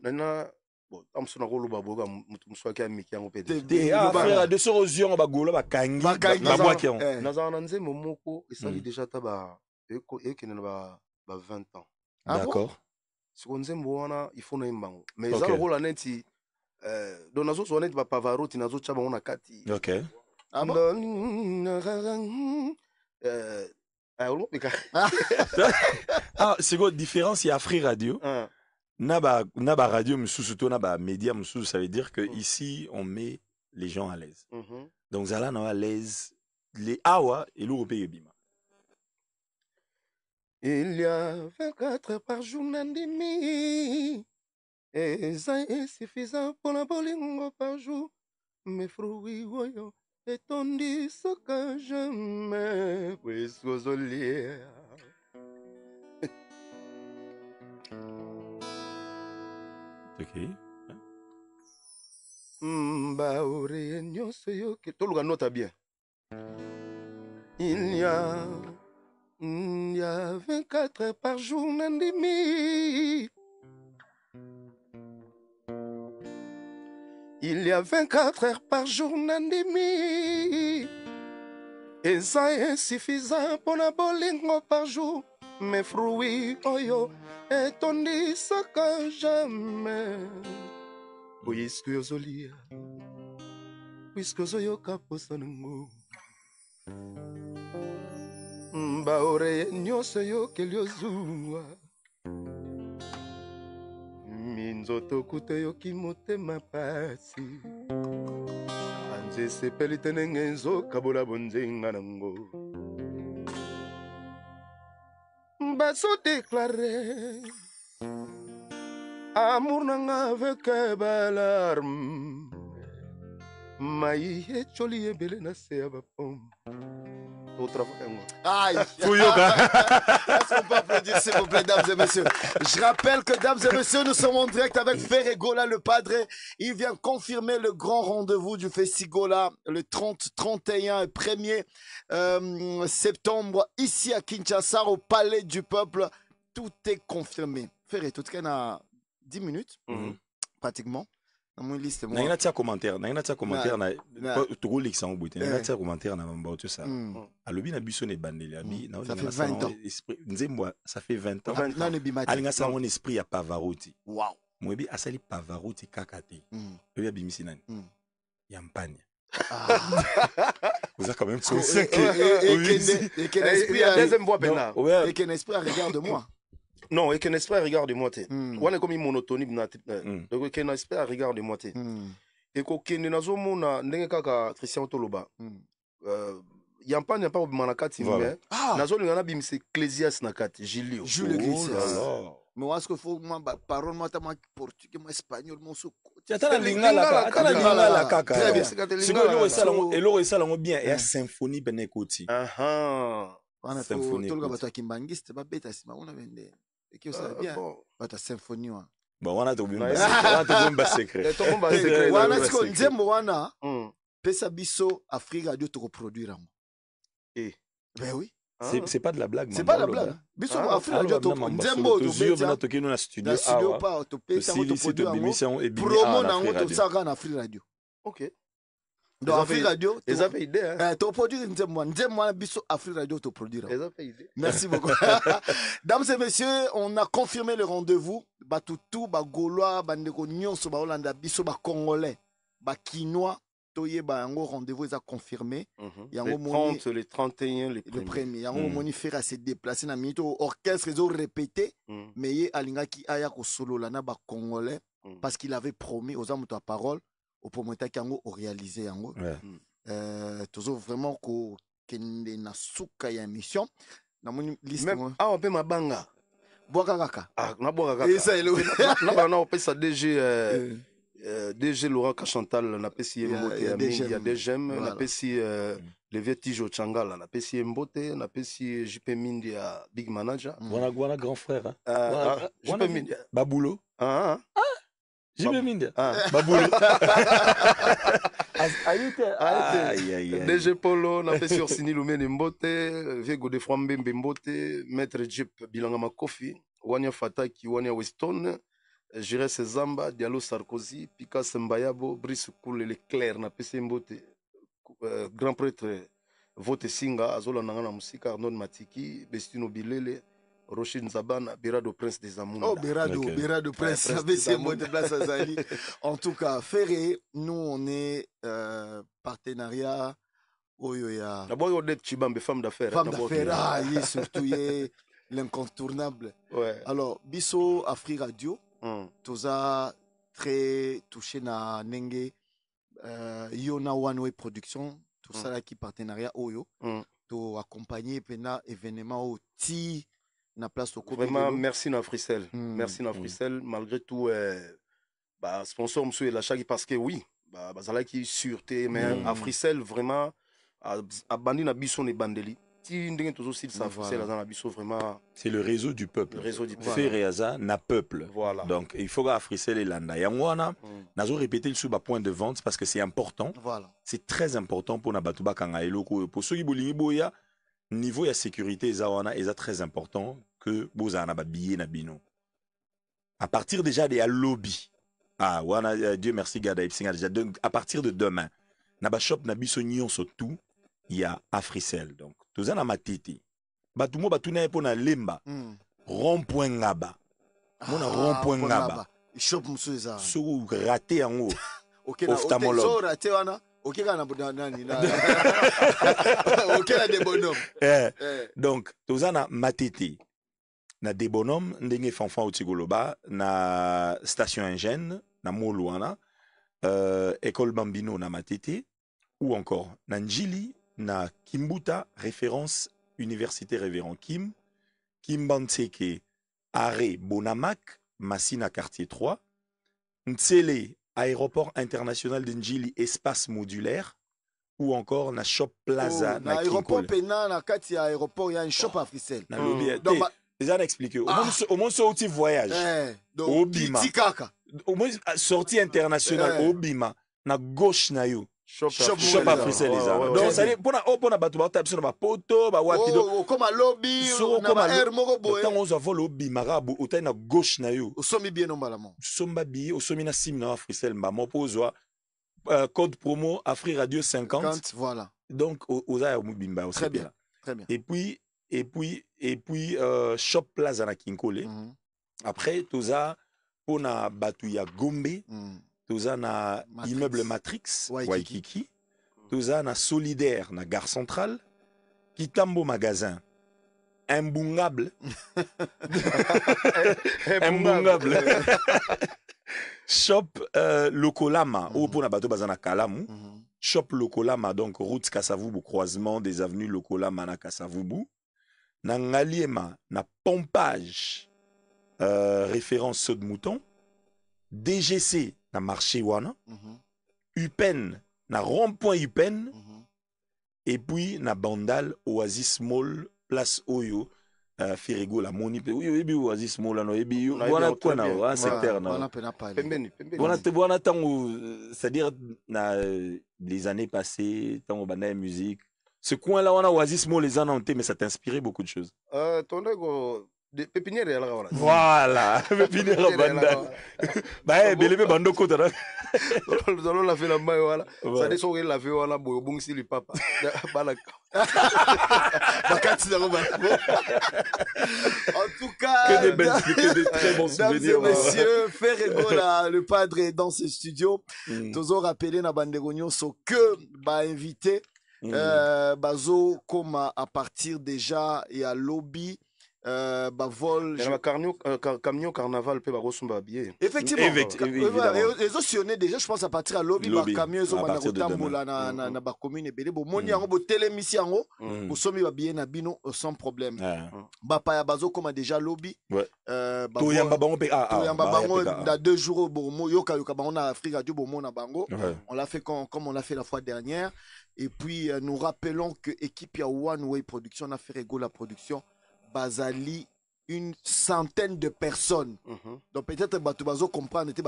Bon, am sona ko luba boga muswa ka miki yango pete. Frère de sorosion ba golo ba kangi ba bwa ki on. Naza nanze momoko esali déjà ta ba ekene ba 20 ans. D'accord. Siko nzembo wana il na imbango. Mais za rola neti do nazo so neti ba Pavarotti nazo chaba ona kati. OK. C'est quoi différence il y a Free Radio. Naba radio surtout naba média ça veut dire que ici on met les gens à l'aise. Donc Zala na à l'aise les awa et l'européen bima. Il y a 24 heures par jour nandimi et ça est suffisant pour la bolingo par jour. Mes fruits voyons et on dit ce que j'aime puis sozolia. OK. Bien. Il y a 24 heures par jour nandimi. Il y a 24 heures par jour nandimi. Et ça est insuffisant pour la bolingo par jour. Mes fruits, oyo, et on dit ce que j'aime. Puisque Zolia, puisque Zoyo Caposango. Baore nyose yo keliozua. Minzoto kute yo kimote mapasi. Anze sepeli tenengenzo kabola bonzenga nango. Baso déclaré amour nanga avec balarme maïe choli e bele na se abapom autre aïe est-ce qu'on peut applaudir s'il vous plaît mesdames et messieurs. Je rappelle que mesdames et messieurs nous sommes en direct avec Ferregola le Padre. Il vient confirmer le grand rendez-vous du Festigola le 30, 31 et 1er septembre ici à Kinshasa au Palais du Peuple. Tout est confirmé. Ferre, tout cas, a 10 minutes pratiquement. Dans mon liste, moi. N'a pas commentaire. N'a pas commentaire. Tu roules l'exemple. N'a pas commentaire. N'a pas tout ça. Alobi na biso ne bandeli abi. Ça fait 20 ans. Nzembo, ça fait 20 ans. Non, ne bimati. Alinga sa mon esprit à Pavarotti. Wow. Moi bi asali Pavarotti kakate. Ebi abimisi nani. Yampagne. Vous avez quand même conscient que... Et qu'un esprit a deuxième voix pénal. Et qu'un esprit regarde-moi. Non, et qu'un esprit regarde-moi. On est comme une monotonie. Donc qu'un esprit regarde-moi. Et qu'aucun nazo mona ndenge kaka Christian Toloba. Yampagne pas manakati mais nazo ngana bimisi Ecclésias nakati Julio. Julio Ecclésias. Mais est-ce que faut moi parole moi tama portugais moi espagnol mon soko. Atala lingala kaka. Très bien. C'est que l'eau ça lango bien et symphonie benekoti. Symphonie. Tout le gars kimbangiste ba beta sima on a vende. Et que ça bien. Ba ta symphonie wa. Bon on a to bimba secret. Wana siko nzembo wana. pesa biso Afrique Radio te reproduire. Et ben oui. C'est pas de la blague. C'est pas de la blague. Biso Afrique Radio te nzembo to betia. Na studio pas to pesa to produire. Promo nango to saka na Afrique Radio. OK. Donc Afrique Radio, ils avaient idée. Tu produis Nzembo biso Afrique Radio te produire. Ils avaient idée. Merci beaucoup. Dames et messieurs, on a confirmé le rendez-vous. Batutu, ba Gaulois, ba ndeko nyonso ba Hollanda biso ba Congolais, ba Kinois, toye ba yango rendez-vous ils a confirmé. Les 30, les 31, les premiers. Yango moni faire se déplacer na minute orchestre ils ont répété mais ye alinga ki aya ko solo la na ba Congolais parce qu'il avait promis aux hommes de parole. Au promoteur yango au réaliser yango toujours vraiment ko kende na suka ya mission na moni liste même on peut mabanga boka kaka na boka kaka ça est na on peut ça DG Laurent Kachantal na pesi mbote ya mingi ya DGM na pesi le Vertige Changala na pesi mbote na pesi JP Mindi ya big manager wana grand frère JP Mindi Babulo JP Mindi Babulo DG Polo na pesi Orsini Lumene mbote Viego de Frambembe mbote Maître Jeep Bilanga Makofi Wanya Fataki Wanya Weston Jires Zamba, Diallo Sarkozy, Picasso Mbayabo, Brice Koule Leclerc, na PC Mbote, grand prêtre Vote Singa, Azola Nangana Musika, Arnaud Matiki, Bestino Bilele, Rocher Nzabana, Birado Prince des Amouna. Oh, Birado Prince, ABC Mbote Place Azali. En tout cas, Ferré, nous on est partenariat. Oyoya. D'abord, on est Chibambe, femme d'affaires. Femme d'affaires, surtout, l'incontournable. Ouais. Alors, Bisso Afrique Radio. Toza très touché na nenge Yona One Way Production tout ça là qui partenariat oyo to accompagner pena événement au ti na place au vraiment merci na Frissel merci na Frissel malgré tout bah sponsor monsieur la chaque parce que oui bah bazala qui sûreté mais à Frissel vraiment à bandi na biso ne bandeli. C'est le réseau du peuple. Le réseau du peuple. Fereaza na peuple. Voilà. Donc il faut affrisser les landa. Yangwana, nazo répéter le sous point de vente parce que c'est important. Voilà. C'est très important pour Nabatuba Kangaelo. Pour ceux qui bolingi boya, niveau de sécurité ezawana est très important que bozana ba billet na bino. À partir déjà des lobby. Ah wana Dieu merci gada ipsinga déjà à partir de demain. Naba shop na biso nyon surtout il y a Africell donc tozana matiti batumo batuna pona lemba rond-point ngaba mona rond-point ngaba shop musuza so raté en haut ophtalmologue so raté wana okeka na nani na okela de bonhomme donc tozana matiti na de bonhomme ndenge fanfan otigoloba na station ingène na molwana école Bambino na matiti ou encore na Njili na Kimbuta, référence Université Révérend Kim, Kimbanseke, Arrêt Bonamak, Massina Quartier 3, Ntsele, Aéroport International de Njili, Espace Modulaire, ou encore na Shop Plaza. Na aéroport Pena, na Kati aéroport, il y a un shop à Frissel. Déjà expliqué. Au moins, sorti voyage. Au Bima. Au moins, sortie internationale. Au Bima. Na gauche na yo. Shop à Frissel donc ça dit pour na batu ba tape sur ba poto ba wapi donc comme à lobby na ba air moko boye tant on va lobby marabu au na gauche na yo somi bien normalement somba bi au somi na sim na Frissel ba mo pozwa code promo Afrique Radio 50 voilà donc aux a bimba aussi très bien et puis Shop Plaza na Kinkole après toza pona batu ya Gombe toza na immeuble Matrix Waikiki toza na Solidaire na Gare Centrale Kitambo Magasin Imbungable Shop Lokolama ou pour na bato bazana Kalamu Shop Lokolama donc route Kasavubu croisement des avenues Lokolama na Kasavubu na Ngaliema na Pompage référence Saut de Mouton DGC na marché wana Upen na rond-point Upen et puis na Bandal Oasis Mall place Oyo Firigo la moni pe oui Oasis mola no ebi voilà quoi na secteur na voilà tant c'est-à-dire na les années passées tant au banda musique ce coin là on a Oasis mo les années mais ça t'a inspiré beaucoup de choses de pépinière ya la voilà pépinière banda ba belebe bando kota na zalo la fait la maille voilà ça dit so la fait voilà boyo bongisi le papa bala bakati na roba en tout cas que de très bons souvenirs messieurs Ferrego le padre est dans ce studio tozo rappeler na bandeko nyonso que ba invité bazo comme à partir déjà et à lobby vol camion carnaval pe bakosomba billet effectivement les optionné déjà je pense à partir à lobby ba camion zo bana kotambola na ba commune ebele bo moni yango bo télémisi yango bosomi ba billet na bino sans problème ba pa ya bazo comme déjà lobby to yamba bango pe dans 2 jours bo yoka bango na Afrique radio bo mona bango on l'a fait comme on l'a fait la fois dernière et puis nous rappelons que équipe ya One Way Production a fait Ferrego la production Bazali une centaine de personnes. Donc peut-être que bazo comprendre ils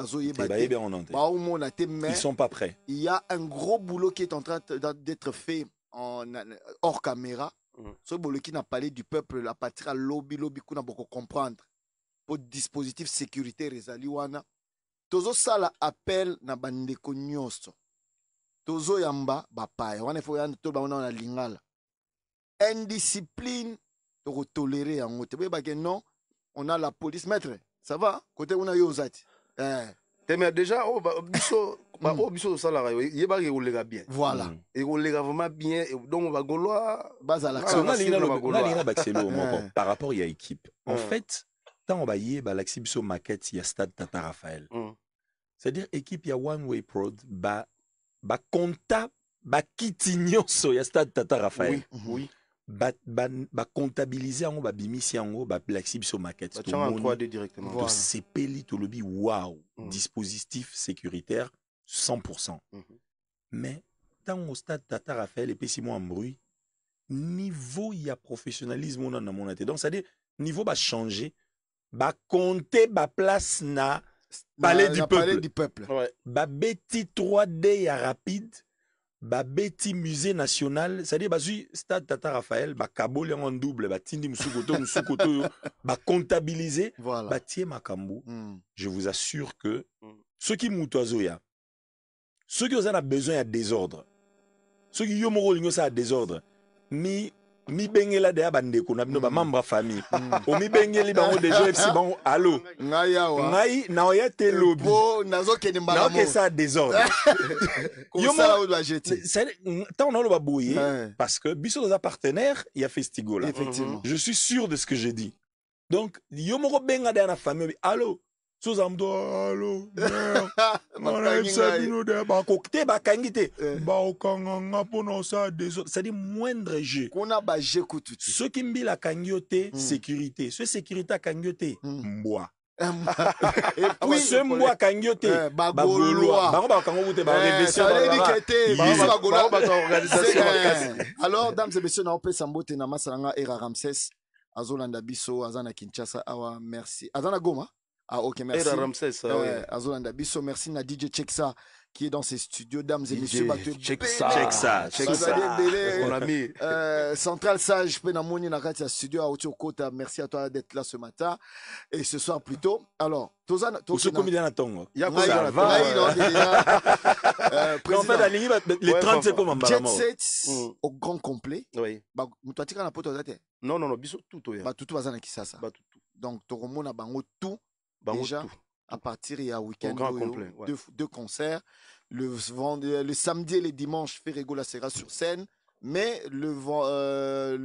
sont pas prêts. Il y a un gros boulot qui est en train d'être fait hors caméra. Ce boulot qui n'a parlé du peuple à partir à lobby kuna beaucoup comprendre. Pour dispositif sécurité rezali wana. Tozo sala appel na bandeko nyonso. Tozo yamba bapaya. Wana faut yanda to ba na lingala. Indiscipline tolérer en haut. Non, on a la police. Maître, ça va? Côté on a yozati. Mais déjà, biso salarié, il va rouler bien. Voilà. Et rouler vraiment bien. Donc on va gaulois. Base à la par rapport à l'équipe. En fait, quand on va y aller, l'équipe sur maquette, il y a Stade Tata Raphaël. C'est-à-dire équipe il y a One Way Prod, ba compta, ba kitignon so il y a Stade Tata Raphaël. Oui. Ba comptabiliser en ba bimisi en ba plexi biso maquette to en 3D directement to CPLI to lobby wow dispositif sécuritaire 100%. Mais dans au Stade Tata Raphaël et puis si moi en bruit niveau il y a professionnalisme on a mon até donc ça dit niveau va changer ba compter ba place na palais du peuple ba beti 3D ya rapide Babeti musée national, c'est-à-dire bazu Stade Tata Raphaël, ba kabole en double, ba tindi musukoto, ba comptabiliser, ba tie makambo. Je vous assure que ceux qui mutoazoya, ceux qui ont besoin de désordre, ceux qui ont un ça désordre, mi bengela de abandeko na bino ba membre famille. O mi bengeli bango déjà FC bango allo. Ngai na oya te lobby. Nazo kene mbala mo. Non que ça désordre. Yo ça on doit jeter. Tant on a le babouiller parce que biso dans un partenaire, il y a Festigo là. Effectivement. Je suis sûr de ce que j'ai dit. Donc yo mo benga de na famille allo. Sozamdo allo. C'est-à-dire moindre jeu. Ceux qui me la cagnoté, sécurité. Ceux sécurité cagnoté, mbois. Et puis ce mois cagnoté, alors dames et messieurs, on peut s'emboîter na masalanga era Ramsès, Azolanda Bisso, Azana Kinshasa, awa merci. Azana Goma. Ah ok, merci. Azolanda Bisso, merci na DJ Checksa qui est dans ses studios, dames et messieurs. Checksa. Mon ami. Central Sage, Penamoni Nakatia Studio à Otiokota. Merci à toi d'être là ce matin et ce soir plutôt. Alors, Tozana. Ce comédien à Tongo. Il y a quoi les 30 c'est comme un Jet Set au grand complet. Oui. Non, biso tout. Tout Azana Kisasa. Donc, Toromona Bango tout. Déjà, à partir il y a week-end, deux concerts. Le samedi et le dimanche, Ferrego sera sur scène. Mais le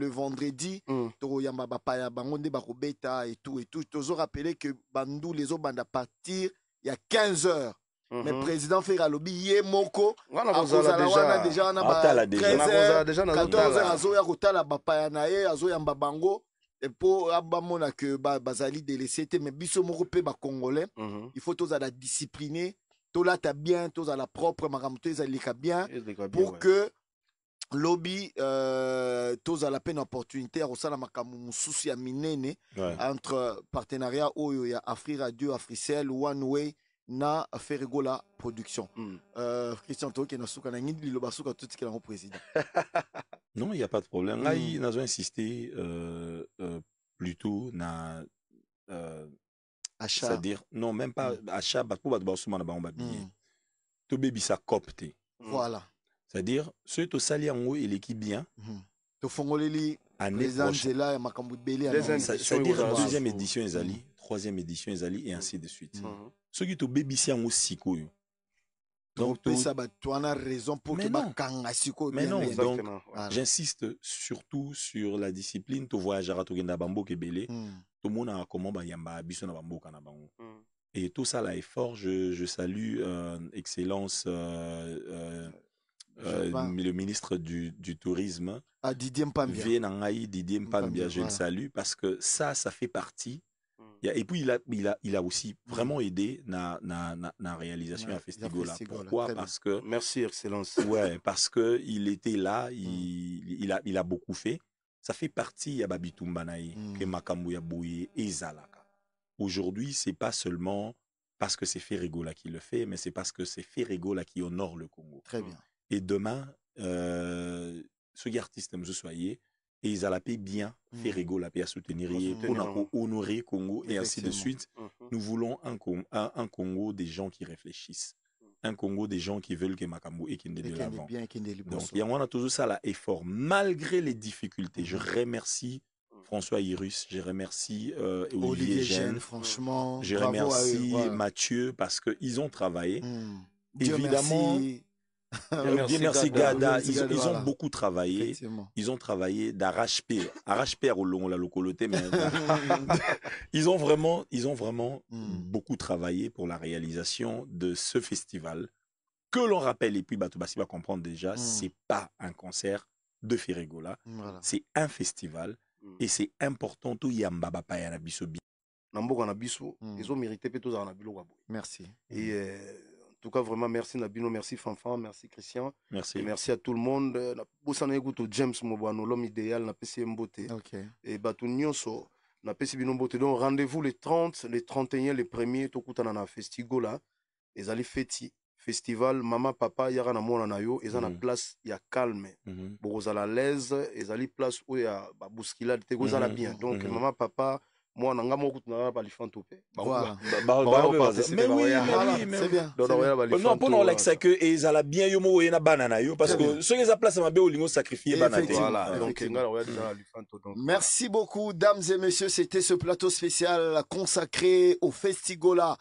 vendredi, Toro Yamba Bapaya, Bangonde Barobeta et tout. Toujours rappeler que Bandou, les autres bandes à partir, il y a 15 heures. Mais le président Ferra Lobby, Yé Moko, déjà, on a 14 heures, Azoya Rotala Bapaya Nae, Azoya Mbabango. Et pour abamona que bazali délaissé mais biso moko pe ba congolais il faut tous à la discipliner tous là t'as bien tous à la propre maramto ezalika bien pour que lobby toza la peine opportunité osala makambo mususu ya minene entre partenariat oyo ya Afri Radio, Africell, One Way na Ferregola Production. Christian Toke na suka na ngindi liloba suka tout ki na président. Non, il n'y a pas de problème. Là, ils ont insisté plutôt na achat. C'est-à-dire non, même pas achat pour ba souma na ba billet. To baby ça copte. Voilà. C'est-à-dire ceux to sali en haut et l'équipe bien. To fongoleli présent là ya makambu belé. C'est-à-dire deuxième édition ezali, troisième édition ezali et ainsi de suite. Ceux qui to baby si en haut siko yo. Donc ça bah tu as raison pour que ba kanga siko. Mais non, donc j'insiste surtout sur la discipline to voyagera to genda bambo ke belé. Tout le monde a comment ba yamba biso na bambo kana bango. Et tout ça là est fort. Je salue Excellence le ministre du Tourisme, Didier Mpambia. Didier Mpambia, je le salue parce que ça fait partie. Et puis il a aussi vraiment aidé na réalisation à Festigola. Pourquoi? Parce que merci Excellence. Ouais, parce que il était là, il a beaucoup fait. Ça fait partie ya Babitumbanaï que Makambu ya Bouye et Zalaka. Aujourd'hui, c'est pas seulement parce que c'est Ferregola qui le fait, mais c'est parce que c'est Ferregola qui honore le Congo. Très bien. Et demain, ceux qui artistes me soyez, et ils allaient bien Ferregola à soutenir pour honorer le Congo et ainsi de suite. Nous voulons un Congo des gens qui réfléchissent. Un Congo des gens qui veulent que Makambu et qui ne de l'avant. Donc, il y a toujours ça là, effort. Malgré les difficultés, je remercie François Irus, je remercie Olivier Gênes, franchement. Je remercie Mathieu parce qu'ils ont travaillé. Évidemment, merci Gada. Ils ont beaucoup travaillé. Ils ont travaillé d'arrache-pied. Arrache-pied au long la localité, mais ils ont vraiment beaucoup travaillé pour la réalisation de ce festival. Que l'on rappelle, et puis Batubasi va comprendre déjà, c'est pas un concert de Ferregola, c'est un festival. Et c'est important tout yamba pa ya na biso bi. Namboka na biso, ils ont mérité pe toza na biloko boy. Merci. Et en tout cas vraiment merci Nabino, merci Fanfan, merci Christian. Merci. Et merci à tout le monde. Na bosana ekuto James Mobano, l'homme idéal na pesi mbote. OK. Et batu nyonso na pesi bino mbote. Donc rendez-vous les 30, les 31, les 1er to kutana na Festigola. Ezali feti festival mama papa yara na mona na yo eza na place ya calme bokozala l'aise ezali place où ya ba bousculade te kozala bien donc mama papa moi na nga moko na ba lifanto pe mais oui c'est bien non pour nous l'ex que ezala bien yo mo na banana yo parce que ceux qui a place ma be olingo sacrifier banana voilà donc merci beaucoup dames et messieurs, c'était ce plateau spécial consacré au Festigola.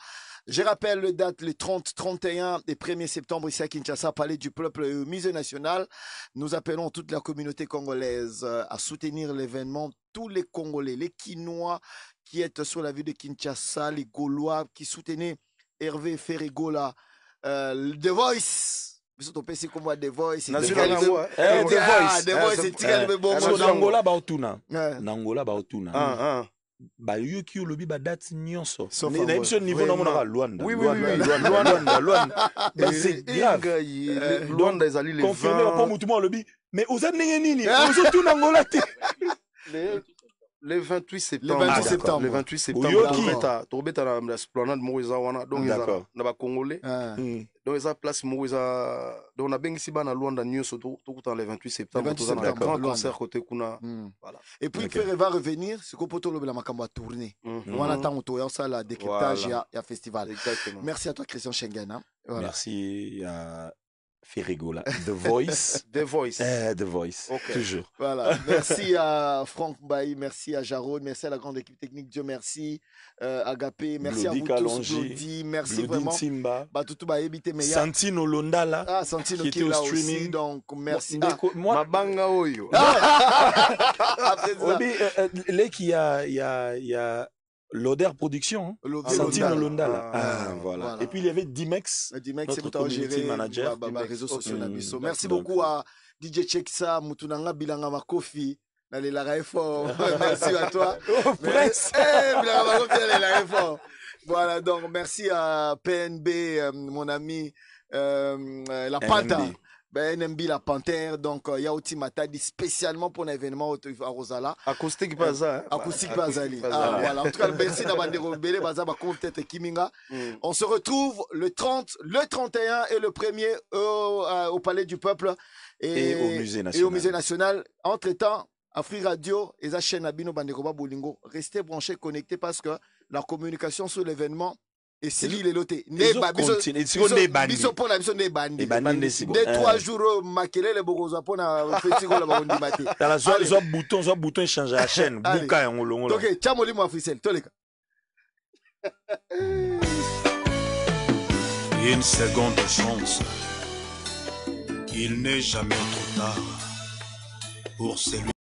Je rappelle le date, le 30, 31 et 1er septembre ici à Kinshasa, Palais du Peuple et au Musée National. Nous appelons toute la communauté congolaise à soutenir l'événement. Tous les Congolais, les Quinois qui sont sur la ville de Kinshasa, les Gaulois qui soutenaient Hervé Ferregola, The Voice. The Voice. Nangola baotuna. Ba yuki lobi ba date nyonso na émission niveau na mona Luanda Luanda c'est grave Luanda ezali le 20 confirmé pour mutu mo lobi mais oza ndenge nini ozo tuna ngola te le 28 septembre le 28 septembre tobeta na esplanade mo eza wana donc eza na ba congolais donc eza place mo eza donc na bengisi bana Luanda nyonso to kuta le 28 septembre to na grand concert côté kuna voilà et puis Ferre va revenir ce ko poto lobela makambo a tourner wana tango to ya sala décryptage ya festival. Merci à toi Christian Schengen. Merci à Ferregola, The Voice. The Voice. The Voice, okay. Toujours. Voilà. Merci à Franck Bailly, merci à Jarod, merci à la grande équipe technique, Dieu merci. Agapé, merci Blodi à vous tous. Blodi, merci Blodi vraiment. Simba. Batutu ba ebité meya. Santino Londala. Ah, Santino qui est là aussi, donc merci. Moi, Mabanga Oyo. Là qui y a l'Odeur Production, Santino Londala. Voilà. Et puis il y avait Dimex, notre community manager. Réseaux sociaux. Merci beaucoup à DJ Cheksa, Mutunanga Bilanga Makofi. Merci à toi. Voilà, donc merci à PNB, mon ami, la Panta. NMB la Panthère, donc il y a aussi Matadi spécialement pour l'événement à Rosala. Acoustique Baza. Acoustique Bazali. Voilà. En tout cas, merci d'avoir Bélé Baza, peut-être Kiminga. On se retrouve le 30, le 31 et le 1er au Palais du Peuple et au Musée National. Entre-temps, Afri Radio et la chaîne Abino Banderoba Bolingo, restez branchés, connectés parce que la communication sur l'événement et si il est loté. Biso pour la mission des bandits. Des 3 jours maquillés les bourgeois pour la festival la bondi maté. Dans la zone bouton changer la chaîne. Bouka et on l'ongle. OK, chamoli mo Africel, toleka. Une seconde chance. Il n'est jamais trop tard pour celui